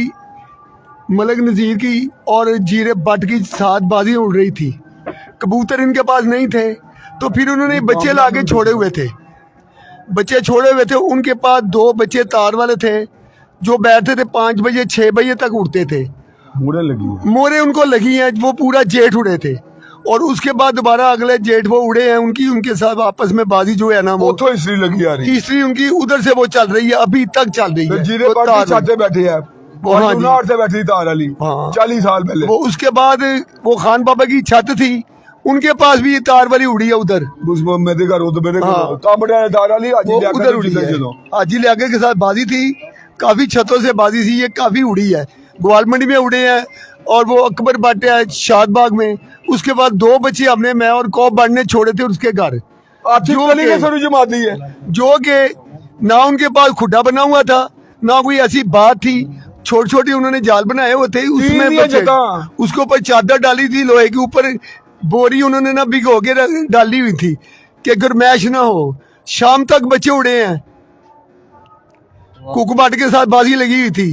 मलक नज़ीर की और जीरे भट्ट की साथ बाजी उड़ रही थी। कबूतर इनके पास नहीं थे तो फिर उन्होंने बच्चे लाके छोड़े हुए थे, बच्चे छोड़े हुए थे। उनके पास 2 बच्चे तार वाले थे जो बैठते थे 5 बजे 6 बजे तक उड़ते थे। मुड़े लगी है। मोरे उनको लगी हैं, वो पूरा जेठ उड़े थे और उसके बाद दोबारा अगले जेठ वो उड़े हैं। उनके साथ आपस में बाजी जो है ना वो तो इसलिए लगी आ रही तीसरी उनकी उधर से वो चल रही है, अभी तक चल रही है। जीरे वो भट्ट तार की छत पे बैठे हैं, वो हाँ जी। से बैठी तार वाली हाँ। 40 साल पहले। वो उसके बाद वो खान बाबा की छत थी, उनके पास भी ये तार वाली उड़ी है उधर, मेरे घर तो मेरे हाँ। तार वाली वो उधर उड़ी है। हाजी लियाकत के साथ बाजी थी, काफी छतों से बाजी थी, ये काफी उड़ी है। ग्वाल मंडी में उड़े हैं और वो अकबर बाटे है शादबाग में। उसके बाद 2 बच्चे हमने, मैं और कौब बट ने छोड़े थे उसके घर, जो कि ना उनके पास खुड्डा बना हुआ था ना कोई ऐसी बात थी, छोटे छोटे उन्होंने जाल बनाए हुए थे, उसमें बच्चे, उसके ऊपर चादर डाली थी लोहे के ऊपर, बोरी उन्होंने ना भिगो के डाली हुई थी कि गर्मैश ना हो। शाम तक बच्चे उड़े हैं, कुकबाट के साथ बाजी लगी हुई थी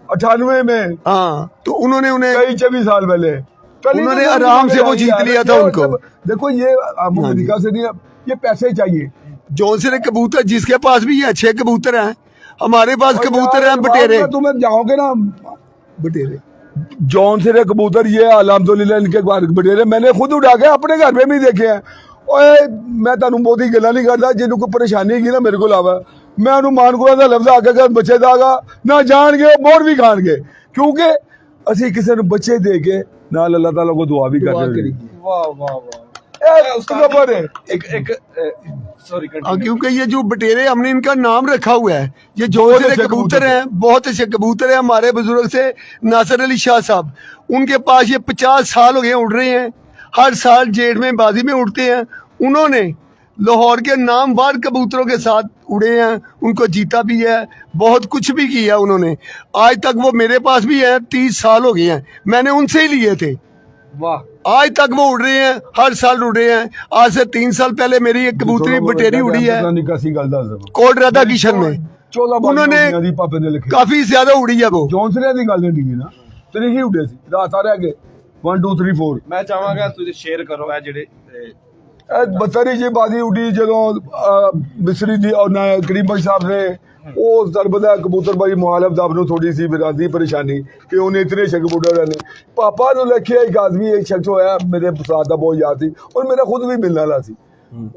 98 में। हाँ, तो उन्होंने उन्हें कई 24 साल पहले उन्होंने आराम से वो जीत लिया था उनको। देखो ये अमेरिका से नहीं, ये पैसे चाहिए। जो सिरे कबूतर जिसके पास भी ये अच्छे कबूतर हैं, हमारे पास कबूतर हैं बटेरे। तुम्हें जाओगे ना बटेरे, जौन से कबूतर ये अल्हम्दुलिल्लाह इनके बटेरे मैंने खुद उड़ा के अपने घर में भी देखे हैं। ओए मैं तुहानू बहुती गल्लां नहीं करदा, जिन्हों कोई परेशानी की ना मेरे को लावा, मैं उन्होंने मानकुरा का लफ्ज आके बच्चे दागा ना जाणगे मोड़ भी खाणगे, क्योंकि असी किसी ने बच्चे दे के नाल अल्लाह ताला को दुआ भी करते हैं। वाह वाह वाह। सॉरी क्योंकि ये जो बटेरे हमने इनका नाम रखा हुआ है, ये जो से कबूतर हैं, बहुत अच्छे कबूतर हैं। हमारे बुजुर्ग से नासिर अली शाह साहब, उनके पास ये 50 साल हो गए उड़ रहे हैं, हर साल जेठ में बाजी में उड़ते हैं। उन्होंने लाहौर के नामवर कबूतरों के साथ उड़े हैं, उनको जीता भी है, बहुत कुछ भी किया उन्होंने। आज तक वो मेरे पास भी है, 30 साल हो गए हैं, मैंने उनसे ही लिए थे। वाह। आज तक वो उड़ रहे हैं, हर साल उड़ रहे हैं। आज से 3 साल पहले मेरी एक कबूतरी बटेरी उड़ी है कोट राधा किशन में, उन्होंने काफी ज्यादा उड़ी है वो। ਜੌਨਸਨ ਦੀ ਗੱਲ ਨਹੀਂ ਨਾ, ਤੇਰੇ ਹੀ ਉੱਡੇ ਸੀ ਰਾਤ ਆ ਰਹਿ ਗਏ 1 2 3 4। ਮੈਂ ਚਾਹਾਂਗਾ ਤੁਸੀਂ ਸ਼ੇਅਰ ਕਰੋ ਇਹ ਜਿਹੜੇ बतरी जी बाजी उड़ी जो मिसरी दी और ना करीम बख्श साहब ने वो सरबदा कबूतरबाजी मुहालफ साहब ने थोड़ी सी बिरादी परेशानी कि उन्हें इतने शक कबूतर ने पापा ने लिखे एक आदमी एक शख्स होया मेरे साथ का बहुत याद थी और मेरा खुद भी मिलने वाला सी।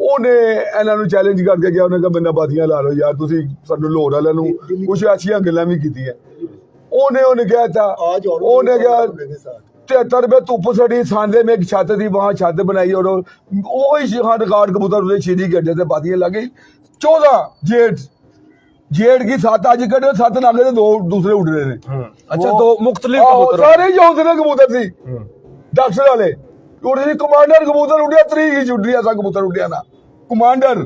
ਉਹਨੇ ਇਹਨਾਂ ਨੂੰ ਚੈਲੰਜ ਕਰਕੇ ਗਿਆ, ਉਹਨੇ ਕਿਹਾ ਮੈਨਾਂ ਬਾਜ਼ੀਆਂ ਲਾ ਲਓ ਯਾਰ, ਤੁਸੀਂ ਸਾਨੂੰ ਲਾਹੌਰ ਵਾਲਿਆਂ ਨੂੰ ਕੁਝ ਅੱਛੀਆਂ ਗੱਲਾਂ ਵੀ ਕੀਤੀਆਂ। ਉਹਨੇ ਕਿਹਾ था, ਉਹਨੇ ਕਿਹਾ 73 में धुप सड़ी सांदे में एक छत थी, वहां छत बनाई और वही रिकॉर्ड कबूतर उसे शीरी गड्ढे से बातियां लगी। 14 जेठ की 7 आज कटे, 7 नागे से 2 दूसरे उड़ रहे थे। अच्छा, 2 मुख्तलिफ कबूतर, सारे जौनसने कबूतर सी डॉक्टर वाले उड़ रही। कमांडर कबूतर उड़िया 3 ही उड़ रही, ऐसा कबूतर उड़िया ना कमांडर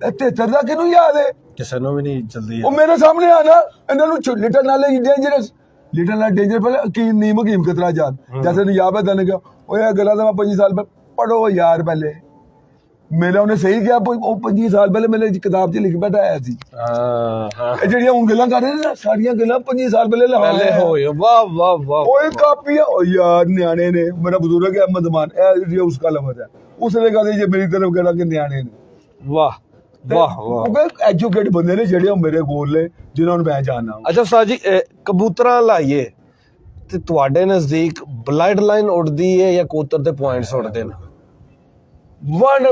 73 का किनू याद है, ਕਿਸੇ ਨੂੰ ਵੀ ਨਹੀਂ ਜਲਦੀ वो मेरे सामने आना इन्होंने लिटल नाले डेंजरस लिटल नाल डेंजर पहले की नीम हकीम कतरा जात जैसे नियाब है तने क्या ओए गला तो मैं 25 साल पर पढ़ो यार, पहले मेरा उन्हें सही किया 25 साल पहले मैंने किताब च लिख बैठा आया सी ਹਾਂ ਇਹ ਜਿਹੜੀਆਂ ਹੁਣ ਗੱਲਾਂ ਕਰ ਰਹੇ ਨੇ ਨਾ ਸਾਰੀਆਂ ਗੱਲਾਂ 25 ਸਾਲ ਪਹਿਲੇ ਪਹਿਲੇ ਲਹਾਇਆ ਹੋਏ ਵਾਹ ਵਾਹ ਵਾਹ ਓਏ ਕਾਪੀਆਂ ਓ ਯਾਰ ਨਿਆਣੇ ਨੇ ਮੇਰਾ ਬਜ਼ੁਰਗ ਹੈ ਅਹਿਮਦ ਮਾਨ ਇਹ ਜਿਹੜੀ ਉਸਕਾ ਲਫ਼ਜ਼ ਹੈ ਉਸਨੇ ਕਹਿੰਦੇ ਜੇ ਮੇਰੀ ਤਰਫ ਕਹਿਣਾ ਕਿ ਨਿਆਣੇ ਨੇ ਵਾਹ ਵਾਹ ਵਾਹ ਕਿਉਂਕਿ ਐਜੂਕੇਟ ਬੰਦੇ ਨੇ ਜਿਹੜੇ ਉਹ ਮੇਰੇ ਕੋਲ ਨੇ ਜਿਨ੍ਹਾਂ ਨੂੰ ਮੈਂ ਜਾਣਦਾ ਅੱਛਾ ਉਸਤਾਦ ਜੀ ਕਬੂਤਰਾਂ ਲਾਈਏ ਤੇ ਤੁਹਾਡੇ ਨਜ਼ਦੀਕ ਬਲੱਡ ਲਾਈਨ ਉੜਦੀ ਹੈ ਜਾਂ ਕਬੂਤਰ ਦੇ ਪੁਆਇੰਟਸ ਉੜਦੇ ਨੇ वन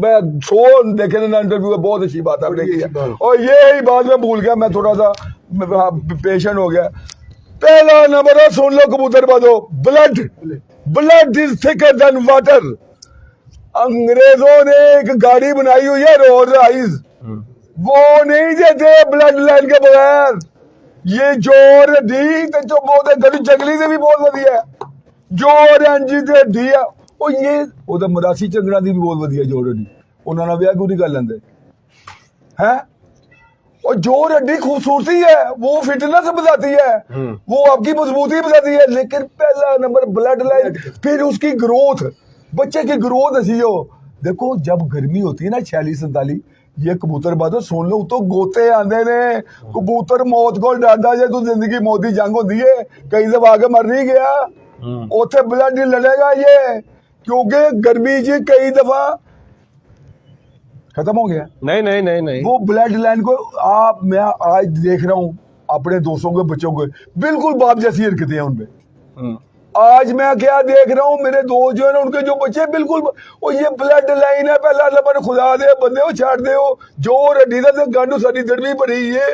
मैं सो देखे ना इंटरव्यू में बहुत अच्छी बात आपने की और ये बात मैं भूल गया मैं थोड़ा सा पेशेंट हो गया पहला नंबर है सुन लो कबूतर बाजो blood blood is thicker than water अंग्रेजों ने एक गाड़ी बनाई हुई है रोड राइज वो नहीं देते ब्लड लाइन के बगैर ये जोर दी तो जो बहुत गली जंगली से भी बहुत वधिया है जोर एंजी ते दी है ਉਹ ਇਹ ਉਹਦਾ ਮਰਾਸੀ ਝਗੜਾ ਦੀ ਵੀ ਬਹੁਤ ਵਧੀਆ ਜੋੜ ਹੱਡੀ ਉਹਨਾਂ ਨਾਲ ਵਿਆਹ ਕਿਉਂ ਨਹੀਂ ਕਰ ਲੈਂਦੇ ਹੈ और जोर हड्डी खूबसूरती है वो फिटनेस बताती है वो आपकी मजबूती बताती है लेकिन पहला नंबर ब्लड लाइन फिर उसकी ग्रोथ बच्चे की ग्रोथ ऐसी हो देखो जब गर्मी होती है ना 46-47 ये कबूतर बात सुन लो तो गोते आंदे ने कबूतर मौत को डरदा जे तू जिंदगी मौत की जंग होती है कहीं से आगे मर नहीं गया उथे ब्लड नहीं लड़ेगा ये क्योंकि गर्मी जी कई दफा खत्म हो गया नहीं नहीं नहीं नहीं वो ब्लड लाइन को आप मैं आज देख रहा हूँ अपने दोस्तों के बच्चों को बिल्कुल बाप जैसी हरकतें हैं उनपे आज मैं क्या देख रहा हूँ मेरे दोस्त जो है ना उनके जो बच्चे बिल्कुल वो ये ब्लड लाइन है पहला नंबर खुदा दे बंदे हो छाड़ दे हो जो रड्डी से गांडू सारी दड़वी पड़ी है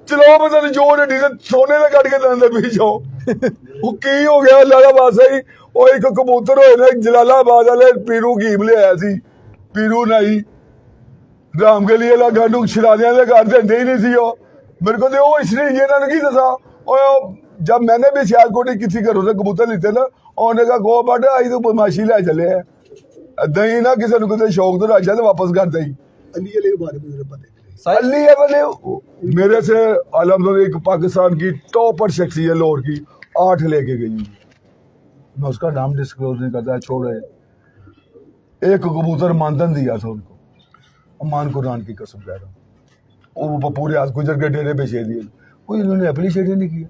चलो पता नहीं जो रड्डी से सोने से कट के अंदर भी जाओ वो की हो गया अल्लाह का वास्ता ही ਉਹ ਇੱਕ ਕਬੂਤਰ ਹੋਏ ਨਾ ਜਲਾਲਾਬਾਦ ਵਾਲੇ ਪੀਰੂ ਗੀਬ ਲਿਆਇਆ ਸੀ ਪੀਰੂ ਨਹੀਂ ਰਾਮਗਲੀ ਵਾਲਾ ਗਾਂਡੂ ਸ਼ਰਾਦਿਆਂ ਦੇ ਘਰ ਦਿੰਦੇ ਹੀ ਨਹੀਂ ਸੀ ਉਹ ਮੇਰੇ ਕੋਲ ਤੇ ਉਹ ਇਸਨੇ ਇਹਨਾਂ ਨੂੰ ਕੀ ਦੱਸਾਂ ਉਹ जब मैंने भी सियालकोट किसी घरों से कबूतर लेते ना उन्होंने कहा गो बट आई तो बदमाशी लै चले इदा ही ना किसी को शौक तो राजा तो वापस कर दई अली के बारे में पता अली है वाले मेरे से अलहमदुलिल्लाह एक पाकिस्तान की टॉपर शख्सियत लाहौर की 8 लेके गई मैं उसका नाम डिस्क्लोज नहीं करता छोड़ रहे एक कबूतर मानदन दिया था उनको मान कुरान की कसम कह रहा हूँ वो पूरे हाथ गुजर के डेरे पे छे दिए कोई इन्होंने एप्रिशिएट ही नहीं किया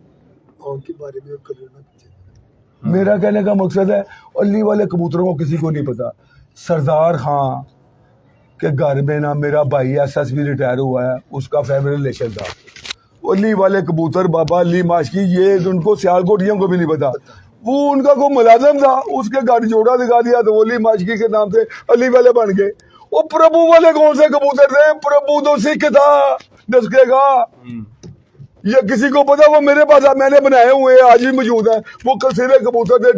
के बारे में मेरा कहने का मकसद है अली वाले कबूतरों को किसी को नहीं पता सरदार खान के घर में ना मेरा भाई एसएसपी रिटायर हुआ है उसका फैमिली रिलेशन था अली वाले कबूतर बाबा अली माशकी ये उनको सियालकोटियों को भी नहीं पता वो उनका कोई मुलाजम था उसके घर जोड़ा दिखा दिया तो अली माशकी के नाम से अली वाले बन गए वो प्रभु वाले कौन से कबूतर थे प्रभु तो सिख था डसकेगा ये किसी को पता वो मेरे पास मैंने बनाए हुए हैं आज भी मौजूद है वो कसीरे कबूतर थे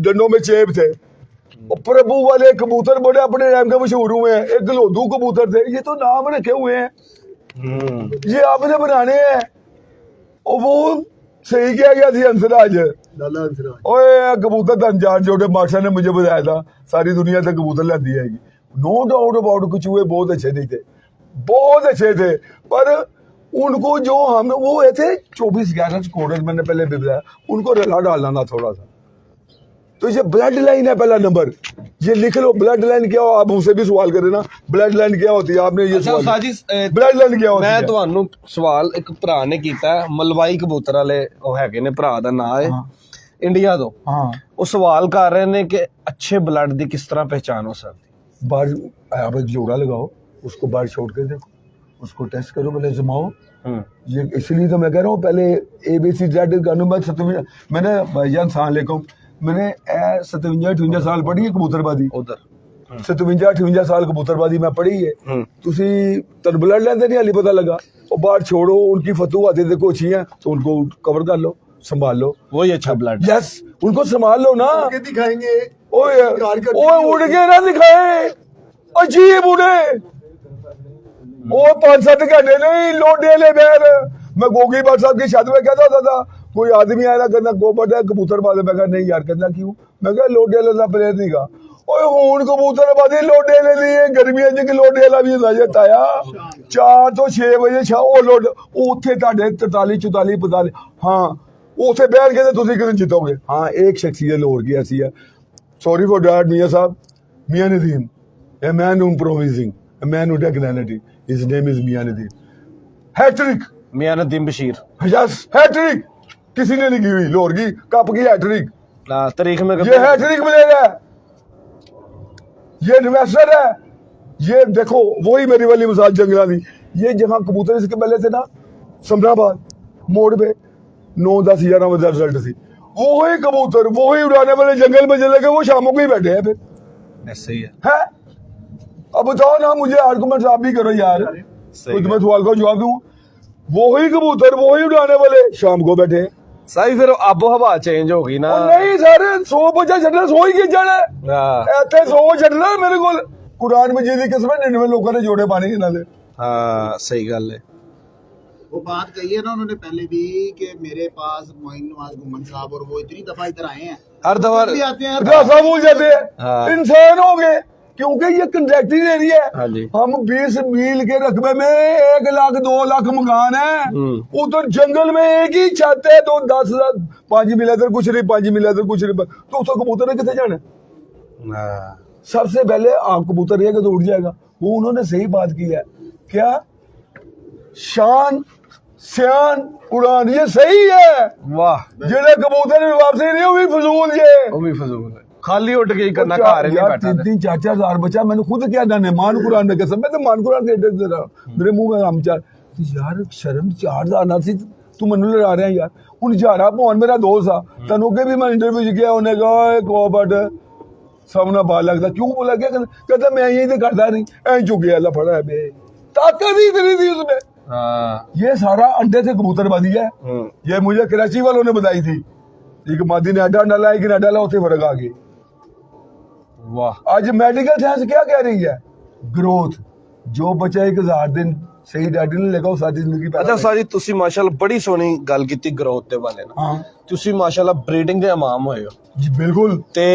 डंडों में चेप थे प्रभु वाले कबूतर बड़े अपने टाइम के मशहूर हुए हैं एक गलोदू कबूतर थे ये तो नाम रखे हुए हैं ये आपने बनाने हैं और वो सही किया गया थी हंसराज ओए कबूतर था अनजान जोड़े मास्टर ने मुझे बताया था सारी दुनिया तक कबूतर ला दी जाएगी नो डाउट अबाउट कुछ हुए बहुत अच्छे नहीं थे बहुत अच्छे थे पर उनको जो हम वो थे 24-11 स्कोरर मैंने पहले भी बताया उनको रला डालना था थोड़ा सा तो ये ब्लड लाइन है पहला नंबर ये लिख लो ब्लड लाइन क्या हो आप मुझसे भी सवाल करें ना ब्लड लाइन क्या होती है आपने ये सवाल ब्लड लाइन क्या होती है मैं ਤੁਹਾਨੂੰ ਸਵਾਲ ਇੱਕ ਭਰਾ ਨੇ ਕੀਤਾ ਮਲਵਾਈ ਕਬੂਤਰ ਵਾਲੇ ਉਹ ਹੈਗੇ ਨੇ ਭਰਾ ਦਾ ਨਾਮ ਹੈ ਇੰਡੀਆ ਤੋਂ हाँ ਉਹ ਸਵਾਲ ਕਰ ਰਹੇ ਨੇ ਕਿ ਅੱਛੇ ਬਲੱਡ ਦੀ ਕਿਸ ਤਰ੍ਹਾਂ ਪਹਿਚਾਨ ਹੋ ਸਕਦੀ बार आप एक जोड़ा लगाओ उसको बाहर छोड़ के देखो उसको टेस्ट करो पहले जमाओ ये इसलिए तो मैं कह रहा हूँ पहले ABC मैंने भाईजान सलाम मैंने 57-58 साल पढ़ी है कबूतरबाजी ਉਧਰ 57-58 साल कबूतरबाजी मैं पढ़ी है तुसी तन ब्लड लेंदे नहीं हाली पता लगा और बाहर छोड़ो उनकी फतू आते देखो अच्छी है तो उनको कवर कर लो संभाल लो वही अच्छा ब्लड यस उनको संभाल लो ना दिखाएंगे ओए उड़ के ना दिखाए अजीब उड़े वो 5-7 घंटे नहीं लोडे ले बैर मैं गोगी बात साहब की छत में कहता होता था कोई आदमी आया कहना गोबर है कबूतर बाजे मैं कहा नहीं यार कहना क्यों मैं कहा लोडे लेना प्लेयर नहीं का ओए हूं कबूतर बाजी लोडे ले लिए गर्मियां च लोडे वाला भी नजर आया 4 तो 6 बजे ओ लोड उत्थे ਤੁਹਾਡੇ 43-44 45 हाँ ਉੱਥੇ ਬੈਠ ਕੇ ਤੇ ਤੁਸੀਂ ਕਿਵੇਂ ਜਿੱਤੋਗੇ हाँ एक शख्सियत लाहौर की ऐसी है सॉरी फॉर डैट मियां साहब Mia Nadeem, a man improvising, a man with technicality. His name is Mia Nadeem. Hat-trick. Miyan Nadeem Bashir Yes, hat-trick. किसी ने नहीं की हुई लाहौर की कप की हैट्रिक। तारीख में ये हैट्रिक मिलेगा, ये इन्वेस्टर है। ये देखो वही मेरी वाली मिसाल जंगला दी, ये जहां कबूतर इसके पहले थे ना समराबाद मोड़ पे 9-10 11 बजे रिजल्ट थी, वही कबूतर वही उड़ाने वाले जंगल में चले गए, वो शामों को ही बैठे हैं फिर सही है। अब बताओ ना, मुझे आर्गुमेंट आप भी करो यार, तो मैं सवाल का जवाब दूं। वही कबूतर वही उड़ाने वाले शाम को बैठे हैं। सही फिर आबो हवा चेंज हो गई ना। ਉਹ ਨਹੀਂ ਸਰ 100 ਬੱਚਾ ਛੱਡਣਾ 100 ਹੀ ਖਿੱਚਣਾ ਇੱਥੇ 100 ਛੱਡਣਾ ਮੇਰੇ ਕੋਲ ਕੁਰਾਨ ਮਜੀਦ ਦੀ ਕਿਸਮ 99 ਲੋਕਾਂ ਨੇ ਜੋੜੇ ਪਾਣੇ ਇਹਨਾਂ ਦੇ। हाँ सही गल है। वो बात कही है ना उन्होंने पहले भी कि मेरे पास मोइन नवाज घुमन साहब और वो इतनी दफा इधर आए हैं, हर दफा भी आते हैं हर रास्ता भूल जाते हैं, हाँ। इंसान हो गए क्योंकि ये कंट्रैक्टिंग एरिया है। हाँ जी। हम 20 मील के रकबे में 1 लाख 2 लाख मकान है, उधर जंगल में एक ही छत है, तो 10 5 मील इधर कुछ नहीं, 5 मील इधर कुछ नहीं, तो उसको कबूतर ने कितने जाना। सबसे पहले आप कबूतर ये तो उड़ जाएगा। वो उन्होंने सही बात की है, क्या शान सियान उड़ान ये सही है। वाह जेड़े कबूतर में वापसी नहीं हुई फजूल ये वो भी फजूल है, खाली उठ के ही करना, घर नहीं बैठा। 3-4 हजार बचा, मैंने खुद क्या जाने मान कुरान में कसम, मैं तो मान कुरान के दे रहा, मेरे मुंह में हम चार यार शर्म 4000 ना सी तू मनु लड़ा रहे हैं यार। हूं जारा भवन मेरा दोस्त आ, तनु के भी मैं इंटरव्यू किया, उन्हें कहा को बट सबना बाल लगता क्यों बोला, क्या कहता मैं यही तो करता नहीं, ऐ चुके अल्लाह फड़ा है बे, ताकत ही इतनी थी उसमें। ये सारा अंडे से कबूतरबाजी है। ये मुझे कराची वालों ने बताई थी, एक मादी ने अंडा डाला, एक ने डाला, उसे फर्क आ गई। वाह आज मेडिकल साइंस क्या कह रही है, ग्रोथ, जो बच्चा 1000 दिन सही डाइट नहीं लेगा वो सारी जिंदगी अच्छा साजी ਤੁਸੀਂ ਮਾਸ਼ਾਅੱਲਾ ਬੜੀ ਸੋਹਣੀ ਗੱਲ ਕੀਤੀ ਗਰੋਥ ਦੇ ਬਾਰੇ ਨਾ। हाँ ਤੁਸੀਂ ਮਾਸ਼ਾਅੱਲਾ ਬਰੀਡਿੰਗ ਦੇ ਇਮਾਮ ਹੋਏ ਹੋ, जी बिल्कुल। ਤੇ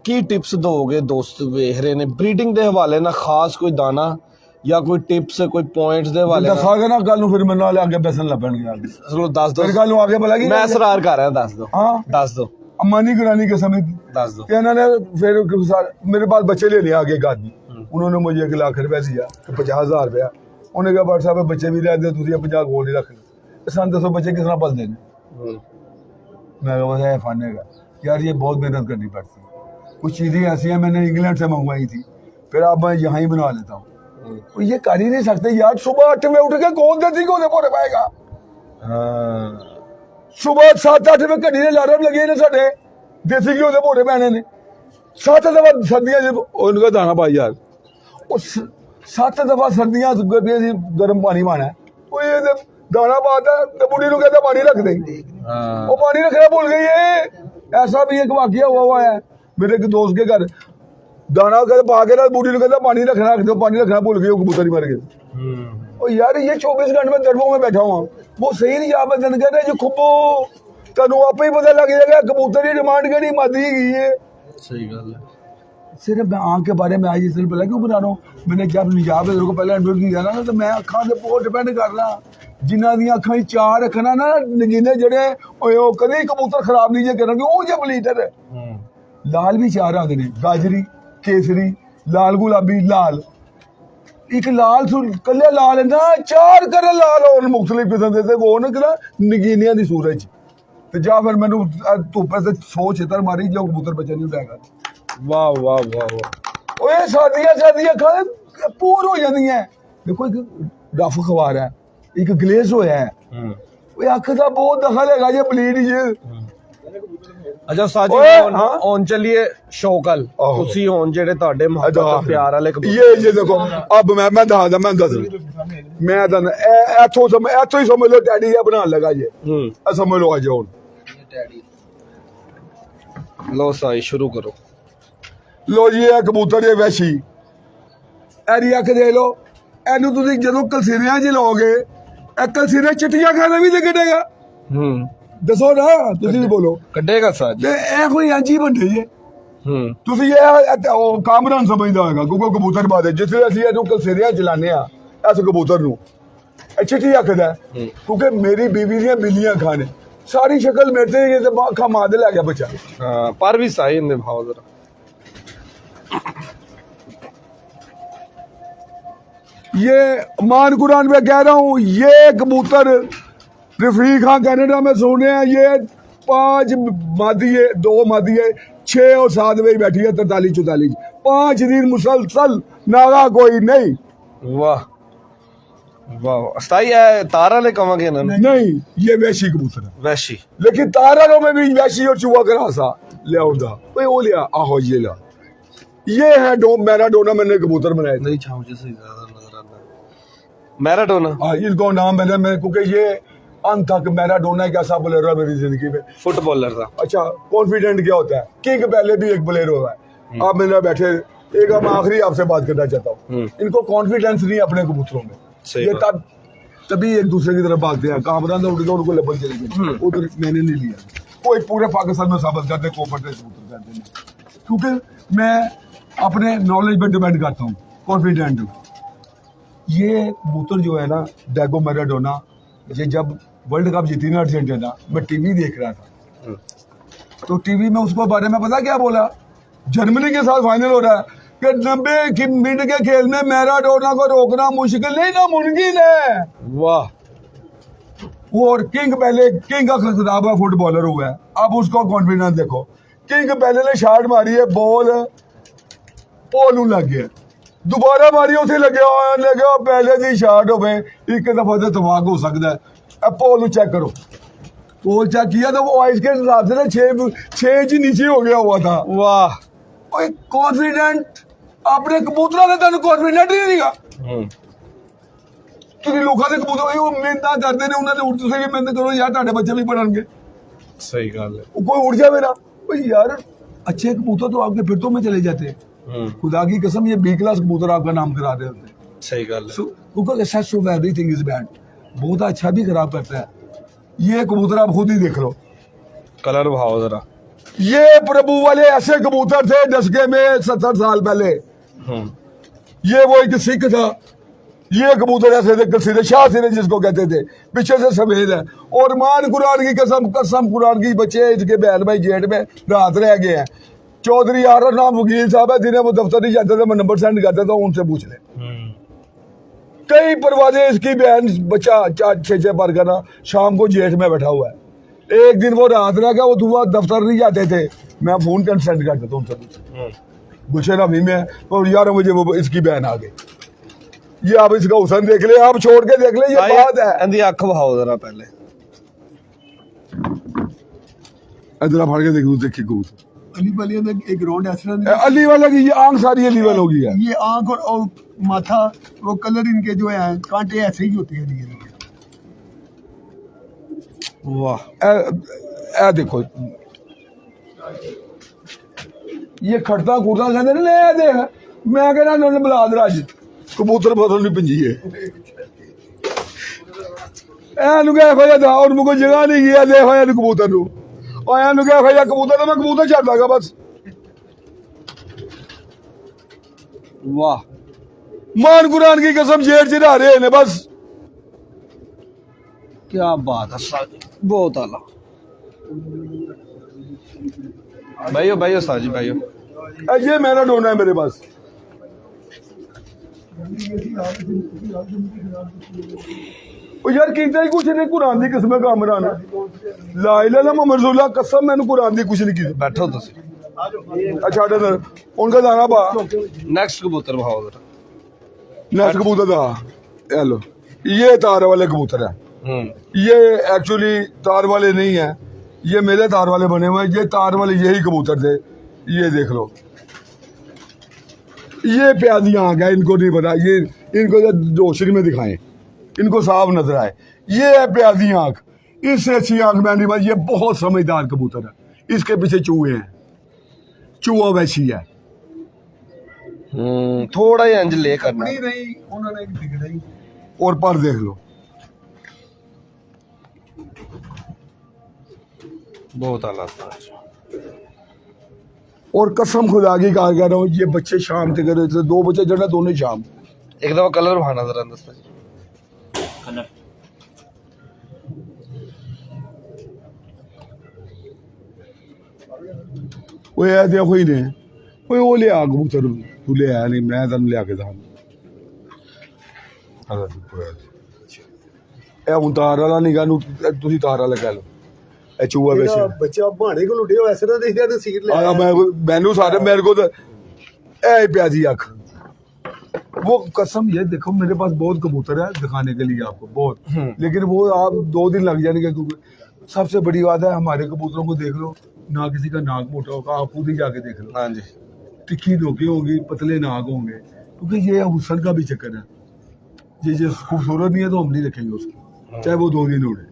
ਕੀ ਟਿਪਸ ਦੋਗੇ ਦੋਸਤ ਵੇਖ ਰਹੇ ਨੇ ਬਰੀਡਿੰਗ ਦੇ ਹਵਾਲੇ ਨਾਲ, ਖਾਸ ਕੋਈ ਦਾਣਾ ਜਾਂ ਕੋਈ ਟਿਪਸ ਕੋਈ ਪੁਆਇੰਟਸ ਦੇ ਹਵਾਲੇ ਨਾਲ? दसागे ना कल फिर मैं नाल आगे बेसन लपणगे आगे, ਚਲੋ ਦੱਸ ਦਿਓ, फिर कल आगे भला की ਮੈਂ ਇਸਰਾਰ ਕਰ ਰਿਹਾ, ਦੱਸ ਦਿਓ हाँ ਦੱਸ ਦਿਓ अम्मानी गुरानी के समय ਦੱਸ ਦਿਓ। इन्होंने फिर मेरे पास बच्चे ले लिया आगे एक आदमी, उन्होंने मुझे 1 लाख रुपया दिया, 50,000 रुपया, उन्होंने कहा भाई साहब बच्चे भी ले दे, तुझे 50 गोल नहीं रख ले, सन दसो बच्चे किस तरह पलते हैं। मैं कहा फाने का यार ये बहुत मेहनत करनी पड़ती है, कुछ चीज़ें ऐसी हैं मैंने इंग्लैंड से मंगवाई थी, फिर अब मैं यहाँ ही बना लेता हूँ। ये कर ही नहीं सकते यार, सुबह 8 बजे उठ के कौन देसी को पोरे पाएगा। सुबह 7-8 में घड़ी ने अलार्म लगे ने साडे देसी घ्यो के भोरे पैने ने, 7 दफा सर्दियां उनका दाना पाई यार, 7 दफा सर्दियां गर्म पानी पाना है, वो ये दाना पाता है तो बुढ़ी को कहता पानी रख दे, वो पानी रखना भूल गई है। ऐसा भी एक वाकया हुआ है मेरे एक दोस्त के घर, दाना कहते पा के ना बुढ़ी को कहता पानी रखना, रख दो, पानी रखना भूल गई, वो कबूतर ही मर गए। और यार ये 24 घंटे में दरबों में बैठा हुआ, वो सही नहीं आप दिन कह रहे जो खुब्बो तेनों आप ही पता लग जाएगा कबूतर की डिमांड करी मादी गई है। सही गल है। सिर्फ मैं आँख के बारे में आज इसलिए पता क्यों बता रहा हूँ, मैंने जब निजाब को पहले इंटरव्यू किया ना तो मैं अखा से बहुत डिपेंड कर रहा, जिन्हों दी अखा 4 रखना ना नगीने जड़े कभी कबूतर खराब नहीं जे करेंगे, वो जो लीटर है। लाल भी 4 आते हैं, गाजरी, केसरी, लाल गुलाबी, लाल, एक लाल कले लाल है ना, 4 कलर लाल और मुख्तलिफ किस्म के वो ना नगीनिया की सूरज तो जा फिर मैंने धुप्पे से 100 छितर मारी जो कबूतर बच्चा नहीं उठाएगा। वाह वाह वाह वाह। ओए सर्दियां खाने पूर हो जाती हैं। देखो एक डफ अखबार है, एक ग्लेज होया है, ओए अख दा बहुत दखल है जे ब्लीड जे। अच्छा साजी ਹੁਣ चलिए शौकल ਤੁਸੀਂ ਹੁਣ ਜਿਹੜੇ ਤੁਹਾਡੇ ਮੁਹੱਬਤ ਪਿਆਰ ਵਾਲੇ ये देखो अब मैं दस मैं इथों ही समझ लो टैडी या बनाने लगा जे, समझ लो आज हुन लो साई शुरू करो। लो जी ये कबूतर ये वैशी एरी अख दे लो, एनू तुसीं जदों कलसीरियां च लाओगे कलसीरियां चिट्टियां खाना भी ते कटेगा। दसो ना तुसीं भी बोलो ਕੱਢੇਗਾ ਸਾਜ ते ए कोई इंज ही बनदे जे। ਤੁਸੀਂ ਇਹ ਕਾਮਰਾਨ ਸਮਝਦਾ ਹੋਏਗਾ ਕਿਉਂਕਿ ਕਬੂਤਰ ਬਾਦ ਜਿੱਥੇ ਅਸੀਂ ਇਹਨੂੰ ਕਲਸੇਰੀਆਂ ਚਲਾਉਂਦੇ ਆ ਇਸ ਕਬੂਤਰ ਨੂੰ ਚਿੱਟੀ ਆਖਦਾ ਕਿਉਂਕਿ ਮੇਰੀ ਬੀਵੀ ਦੀਆਂ ਬਿੱਲੀਆਂ ਖਾਣੇ ਸਾਰੀ ਸ਼ਕਲ ਮੇਰੇ ਤੇ ਅੱਖਾਂ ਮਾਰ ਦੇ ਲੈ ਗਿਆ ਬੱਚਾ। ਪਰ ਵੀ ਸਾਈ ਇਹਦੇ ਭਾਵ ਜ਼ਰਾ ये मान कुरान में कह रहा हूं, ये कबूतर रफीक खान कनाडा में सुन रहे हैं। ये 5 मादी है, 2 मादी है, 6 और 7 में बैठी है, 43-44 5 दिन मुसलसल, नागा कोई नहीं। वाह वाह अस्ताई है तारा ले कमांगे ना नहीं, ये वैशी कबूतर है, वैशी लेकिन तारा में भी वैशी और चूहा करासा ले आउंदा ओए ओ लिया आहो ये ला। ये है मैराडोना, मैंने कबूतर बनाए थे। नहीं छाव जैसे ज्यादा नजर आता है मैराडोना इनको नाम मैंने मेरे, क्योंकि ये अंत तक मैराडोना एक ऐसा प्लेयर है मेरी जिंदगी में। फुटबॉलर था अच्छा, कॉन्फिडेंट क्या होता है? किंग पहले भी एक प्लेयर हुआ है। आप मेरे बैठे एक, हम आखिरी आपसे बात करना चाहता हूँ। इनको कॉन्फिडेंस नहीं अपने कबूतरों में, सही ये बात। तभी एक दूसरे की तरफ भागते हैं। कामरान उड़ के उनको लेबल चले गए, उधर मैंने नहीं लिया। कोई पूरे पाकिस्तान में साबित करते कॉन्फिडेंस कबूतर कहते हैं, क्योंकि मैं अपने नॉलेज पे डिपेंड करता हूँ, कॉन्फिडेंट हूँ। ये कबूतर जो है ना, डैगो मैराडोना, ये जब वर्ल्ड कप जीती ना अर्जेंटीना, मैं टीवी देख रहा था, तो टीवी में उसको बारे में पता क्या बोला? जर्मनी के साथ फाइनल हो रहा है कि 90 मिनट के खेल में मैराडोना को रोकना मुश्किल नहीं, ना मुमकिन है। वाह वो और किंग पहले, किंग का खिताब फुटबॉलर हुआ है। अब उसको कॉन्फिडेंस देखो। किंग पहले ने शॉट मारी है, बॉल पोलू लग गया, दोबारा मारी उसे लगे पहले दी शॉट हो गए, एक दफा तो तबाक हो सकता है। अब पोल चेक करो, पोल चेक किया तो वो आइस के हिसाब से ना 6 इंच नीचे हो गया हुआ था। वाह कॉन्फिडेंट अपने कबूतरों ने तेन कॉन्फिडेंट ही नहीं दिया। ਤੁਸੀਂ ਲੋਕਾਂ ਦੇ ਕਬੂਤਰ ਉਹ ਮਿਹਨਤਾਂ ਕਰਦੇ ਨੇ, ਉਹਨਾਂ ਦੇ ਉੱਠ ਤੁਸੀਂ ਵੀ ਮਿਹਨਤ ਕਰੋ ਯਾਰ, ਤੁਹਾਡੇ ਬੱਚੇ ਵੀ ਪੜਨਗੇ। सही गल है वो कोई उड़ जाए ना, भाई यार अच्छे कबूतर तो आपके फिरतों में चले जाते हैं। खुदा की कसम, ये B क्लास कबूतर आपका नाम करा दे होते हैं। सही गल है गूगल excess of everything is bad, बहुत अच्छा भी खराब करता है। ये कबूतर आप खुद ही देख लो, कलर भाव जरा ये प्रभु वाले ऐसे कबूतर थे दशके में 70 साल पहले। ये वो एक सिख था, ये कबूतर ऐसे थे सीधे शाह सीधे जिसको कहते थे, पीछे से सफेद है। और मान कुरान की कसम, कसम कुरान की, बच्चे इसके बहन भाई जेठ में रात रह गए हैं। चौधरी आर नाम वकील साहब है, जिन्हें वो दफ्तर नहीं जाते थे, मैं नंबर सेंड करता था, उनसे पूछ ले। कई परवाजे इसकी बहन बच्चा 4-6 पर करना, शाम को जेठ में बैठा हुआ है। एक दिन वो रात रह गया, वो दुआ दफ्तर नहीं जाते थे, मैं फोन कर सेंड करता था उनसे, गुलशन अभी में तो यार मुझे वो इसकी बहन आ गई। ये आप इसका हुसन देख ले, आप छोड़ के देख ले, ये बात है। इंदी अख भाव जरा पहले इधर फाड़ के देखो, देखिए कबूतर अली वाले का एक ग्राउंड ऐसा अली वाला की ये आंख सारी अली वाल हो गई है। ये आंख और माथा, वो कलर इनके जो है कांटे ऐसे ही होते हैं ये। वाह ए देखो, ये खड़ता खुड़ता कहते ने ले देख, मैं कहना उन्होंने बुला दे अज कबूतर बदल नहीं पिंजी है। एनू क्या खोया था और मुझे जगह नहीं गया, देखो यार कबूतर नू, और एनू क्या खोया कबूतर, तो मैं कबूतर छड़ दागा बस। वाह मान कुरान की कसम, जेठ चढ़ा रहे ने बस। क्या बात है साजी, बहुत आला भाइयों भाइयों साजी भाइयों। ये मैराडोना है मेरे पास। ओ यार कितना ही कुछ नहीं, कुरान दी किस्म कामरान है, ला इलाहा इल्लल्लाह मुहम्मद रसूलुल्लाह, कसम मैंने कुरान दी कुछ नहीं की। बैठो तुसी अच्छा डर उनका दाना पा। नेक्स्ट कबूतर भाव जरा नेक्स्ट कबूतर था, ये लो, ये तार वाले कबूतर है। ये एक्चुअली तार वाले नहीं है, ये मेरे तार वाले बने हुए हैं। ये तार वाले यही कबूतर थे, ये देख लो, ये प्यादी आंख है, इनको नहीं पता, ये इनको रोशनी में दिखाएं, इनको साफ नजर आए। ये है प्यादी आंख, इससे अच्छी आंख में नहीं, ये बहुत समझदार कबूतर है। इसके पीछे चूहे हैं, चूहा वैसी है। थोड़ा ही अंज ले करना नहीं उन्होंने एक बिगड़ा ही। और पर देख लो, बहुत आला। और कसम खुदा की कहा कह रहा हूँ, ये बच्चे शाम तक करे थे, 2 बच्चे जड़ा दोनों शाम। एक दफा कलर भाना जरा अंदर वो देखो ही नहीं, ਓਏ ਉਹ ਲਿਆ ਕਬੂਤਰ ਤੂੰ ਲਿਆ ਨਹੀਂ ਮੈਂ ਤੈਨੂੰ ਲਿਆ ਕੇ ਦਾਂ ਇਹ ਹੁਣ ਤਾਰ ਵਾਲਾ ਨਿਗਾ ਨੂੰ ਤੁਸੀਂ ਤਾਰ ਵਾਲਾ ਕਹਿ ਲਓ ਇਹ ਚੂਹਾ ਵਿੱਚ ਬੱਚਾ ਭਾਣੇ ਕੋਲ ਉੱਡਿਆ ਐਸੇ ਤਾਂ ਦੇਖਦੇ ਆ ਸੀਟ ਆਇਆ मैनू सारे मेरे को तो ऐ प्याजी आँख वो कसम ये देखो मेरे पास बहुत कबूतर है दिखाने के लिए आपको बहुत लेकिन वो आप 2 दिन लग जाएंगे क्योंकि सबसे बड़ी बात है हमारे कबूतरों को देख लो ना किसी का नाक मोटा होगा आप खुद ही जाके देख लो हाँ जी तिखी नोकें होंगी पतले नाक होंगे क्योंकि ये हुस्न का भी चक्कर है ये खूबसूरत नहीं है तो हम नहीं रखेंगे उसको चाहे वो 2 दिन उड़े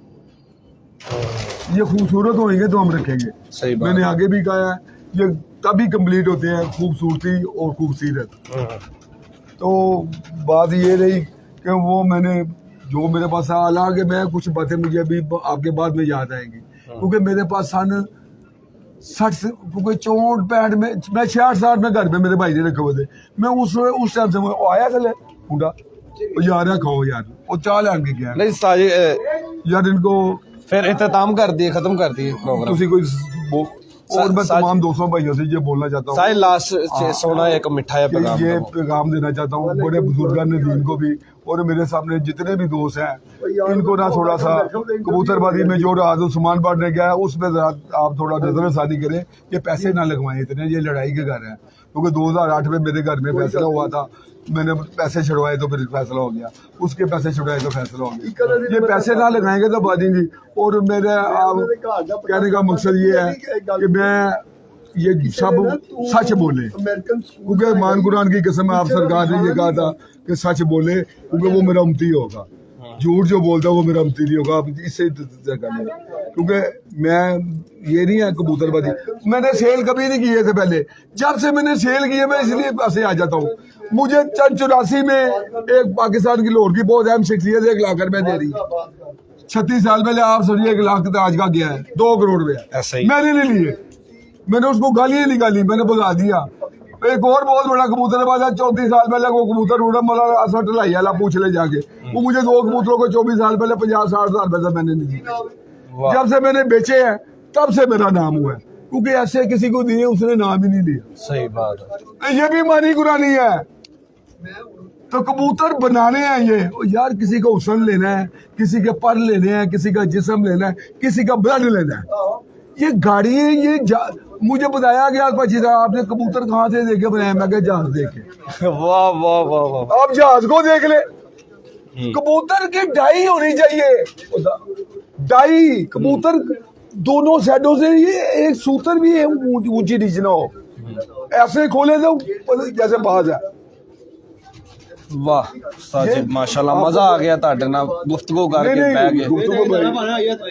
ये खूबसूरत होंगे तो हम रखेंगे सही बात मैंने आगे भी कहा है ये तभी कंप्लीट होते हैं खूबसूरती और खूबसूरत तो बात ये रही कि वो मैंने जो मेरे पास हालांकि मैं कुछ बातें मुझे अभी आपके बाद में याद आएंगी क्योंकि मेरे पास सन 60 क्योंकि 64-65 में मैं 66 में घर पे मेरे भाई ने रखे हुए थे मैं उस टाइम से वो आया चले मुंडा यार खाओ यार वो चाल आन के गया नहीं उस्ताद जी यार इनको फिर इख्तिताम कर दिए खत्म कर दिए प्रोग्राम तुसी कोई और मैं तमाम दोस्तों भाइयों से ये बोलना चाहता हूँ साहिल लास्ट सोना एक मिठा या पैगाम ये दो। पैगाम देना चाहता हूँ बड़े बुजुर्गान दीन को भी और मेरे सामने जितने भी दोस्त हैं इनको ना थोड़ा सा कबूतरबाजी में जो रात सामान बांटने गया है उसमें आप थोड़ा नजरसानी करें ये पैसे ना लगवाएं इतने ये लड़ाई के घर है क्योंकि 2008 में मेरे घर में फैसला हुआ था मैंने पैसे छुड़वाए तो फिर फैसला हो गया उसके पैसे छुड़वाए तो फैसला हो गया ये पैसे ना लगाएंगे तो बाजेंगी और मेरे कहने का मकसद ये है कि मैं ये सब सच बोले क्योंकि मान कुरान की कसम आप सरकार ने ये कहा था कि सच बोले क्योंकि वो मेरा उम्मती होगा झूठ जो बोलता है वो मेरा उम्मती नहीं होगा आप इससे क्योंकि मैं ये नहीं है कबूतरबाजी मैंने सेल कभी नहीं किए थे पहले जब से मैंने सेल किए मैं इसलिए ऐसे आ जाता हूँ मुझे 84 में एक पाकिस्तान की लाहौर की बहुत अहम शख्सियत 1 लाख रुपए दे रही 36 साल पहले आप समझिए 1 लाख आज का गया है 2 करोड़ रुपया ऐसा ही मैंने नहीं लिए मैंने उसको गालियां निकाली मैंने भगा दिया एक और बहुत बड़ा कबूतरबाज है 34 साल पहले वो कबूतर उड़ा मला असर लाई आला पूछ ले जाके वो मुझे 2 कबूतरों को 24 साल पहले 50-60 साल पहले मैंने नहीं दिए जब से मैंने बेचे हैं तब से मेरा नाम हुआ है क्योंकि ऐसे किसी को दिए उसने नाम ही नहीं लिया सही बात है ये भी मानी कुरानी है तो कबूतर बनाने हैं ये यार किसी का हुस्न लेना है किसी के पर लेने हैं किसी का जिस्म लेना है किसी का ब्लड लेना है ये गाड़ी है ये मुझे बताया गया पची आपने कबूतर कहाँ से देखे बनाया मैं क्या जहाज देखे वाह वाह वाह वाह आप जहाज को देख ले कबूतर की डाई होनी चाहिए डाई कबूतर दोनों साइडों से ये एक सूतर भी है ऊंची नीचे ना हो ऐसे खोले तो जैसे बाज है वाह उस्ताद जी माशाल्लाह मजा आ गया ਤੁਹਾਡੇ ਨਾਲ ਗੁਫ਼ਤਗੂ ਕਰਕੇ ਬਹਿ ਗਏ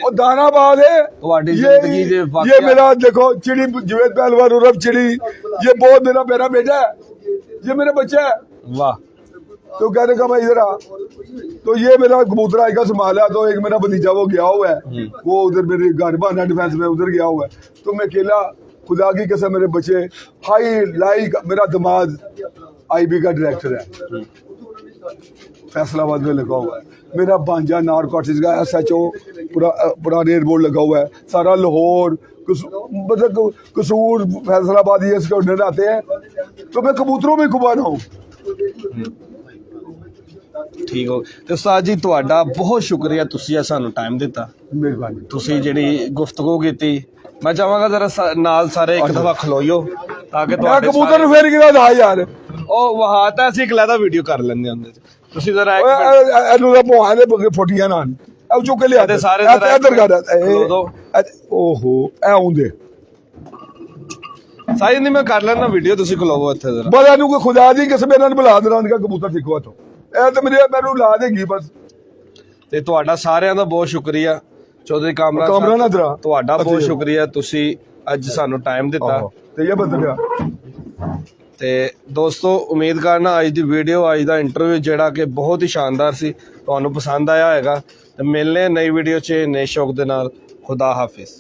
और दानाबाद है ਤੁਹਾਡੀ ਜ਼ਿੰਦਗੀ ਦੇ ये मेरा देखो चिड़ी जुवेद पहलवान उर्फ चिड़ी ये बहुत मेरा बेटा है ये मेरा बच्चा है वाह तो कहने का भाई इधर आ तो ये मेरा कबूतर का संभाला तो एक मेरा भतीजा वो गया हुआ है वो उधर मेरे घर बहाना डिफेंस में उधर गया हुआ है तो मैं अकेला खुदा की कसम मेरे बच्चे हाई लाइक मेरा दामाद IB का डायरेक्टर है फैसलाबाद में लगा हुआ है मेरा भांजा नारकोटिक्स का SHO पुराने एयरपोर्ट लगा हुआ है सारा लाहौर मतलब कसूर फैसलाबाद ये इसके अंडर आते हैं तो मैं कबूतरों में खुबा रहा हूँ ਠੀਕ ਹੋ ਤੇ ਉਸਤਾਦ ਜੀ ਤੁਹਾਡਾ ਬਹੁਤ ਸ਼ੁਕਰੀਆ ਤੁਸੀਂ ਸਾਨੂੰ ਟਾਈਮ ਦਿੱਤਾ मेहरबानी ਤੁਸੀਂ ਜਿਹੜੀ ਗੁਫ਼ਤਗੂ ਕੀਤੀ ਮੈਂ ਚਾਹਾਂਗਾ ਜ਼ਰਾ ਨਾਲ ਸਾਰੇ ਇੱਕ ਦਫਾ ਖਲੋਇਓ ਤਾਂ ਕਿ मैं ਤੁਹਾਡੇ कबूतर फेर गिरा था यार ਉਹ ਵਹਾ ਤਾਂ ਅਸੀਂ ਇੱਕ ਲੈਦਾ ਵੀਡੀਓ ਕਰ ਲੈਂਦੇ ਹੁੰਦੇ ਤੁਸੀਂ ਜ਼ਰਾ ਇੱਕ ਇਹਨੂੰ ਤਾਂ ਭੋਆਂ ਦੇ ਫੋਟੀਆਂ ਨਾਲ ਉਹ ਚੁੱਕ ਕੇ ਲਿਆ ਤੇ ਸਾਰੇ ਇੱਧਰ ਕਰ ਖਲੋ ਦੋ। ਓਹੋ ਐ ਆਉਂਦੇ ਸਾਈ ਨਹੀਂ ਮੈਂ ਕਰ ਲੈਣਾ ਵੀਡੀਓ ਤੁਸੀਂ ਖਲੋਵੋ ਇੱਥੇ ਜ਼ਰਾ ਬੜਾ ਨੂੰ ਕੋਈ ਖੁਦਾ ਦੀ ਕਿਸਮ ਇਹਨਾਂ ਨੂੰ ਬੁਲਾ ਦੇਣਾ ਉਹਦਾ ਕਬੂਤਰ ਸਿੱਖਵਾ ਤੋਂ ਇਹ ਤਾਂ ਮੈਨੂੰ ਲਾ ਦੇਗੀ ਬਸ ਤੇ ਤੁਹਾਡਾ ਸਾਰਿਆਂ ਦਾ ਬਹੁਤ ਸ਼ੁਕਰੀਆ ਚੌਧਰੀ ਕਾਮਰਾ ਕਾਮਰਾ ਨਾ ਦਰਾ ਤੁਹਾਡਾ ਬਹੁਤ ਸ਼ੁਕਰੀਆ ਤੁਸੀਂ ਅੱਜ ਸਾਨੂੰ ਟਾਈਮ ਦਿੱਤਾ ਤੇ ਇਹ ਬਦਲਿਆ ਤੇ ਦੋਸਤੋ ਉਮੀਦ ਕਰਨਾ ਅੱਜ ਦੀ ਵੀਡੀਓ ਅੱਜ ਦਾ ਇੰਟਰਵਿਊ ਜਿਹੜਾ ਕਿ ਬਹੁਤ ਹੀ ਸ਼ਾਨਦਾਰ ਸੀ ਤੁਹਾਨੂੰ ਪਸੰਦ ਆਇਆ ਹੋਵੇਗਾ ਤੇ ਮਿਲਨੇ ਨਈ ਵੀਡੀਓ 'ਚ ਨਏ ਸ਼ੌਕ ਦੇ ਨਾਲ ਖੁਦਾ ਹਾਫਿਜ਼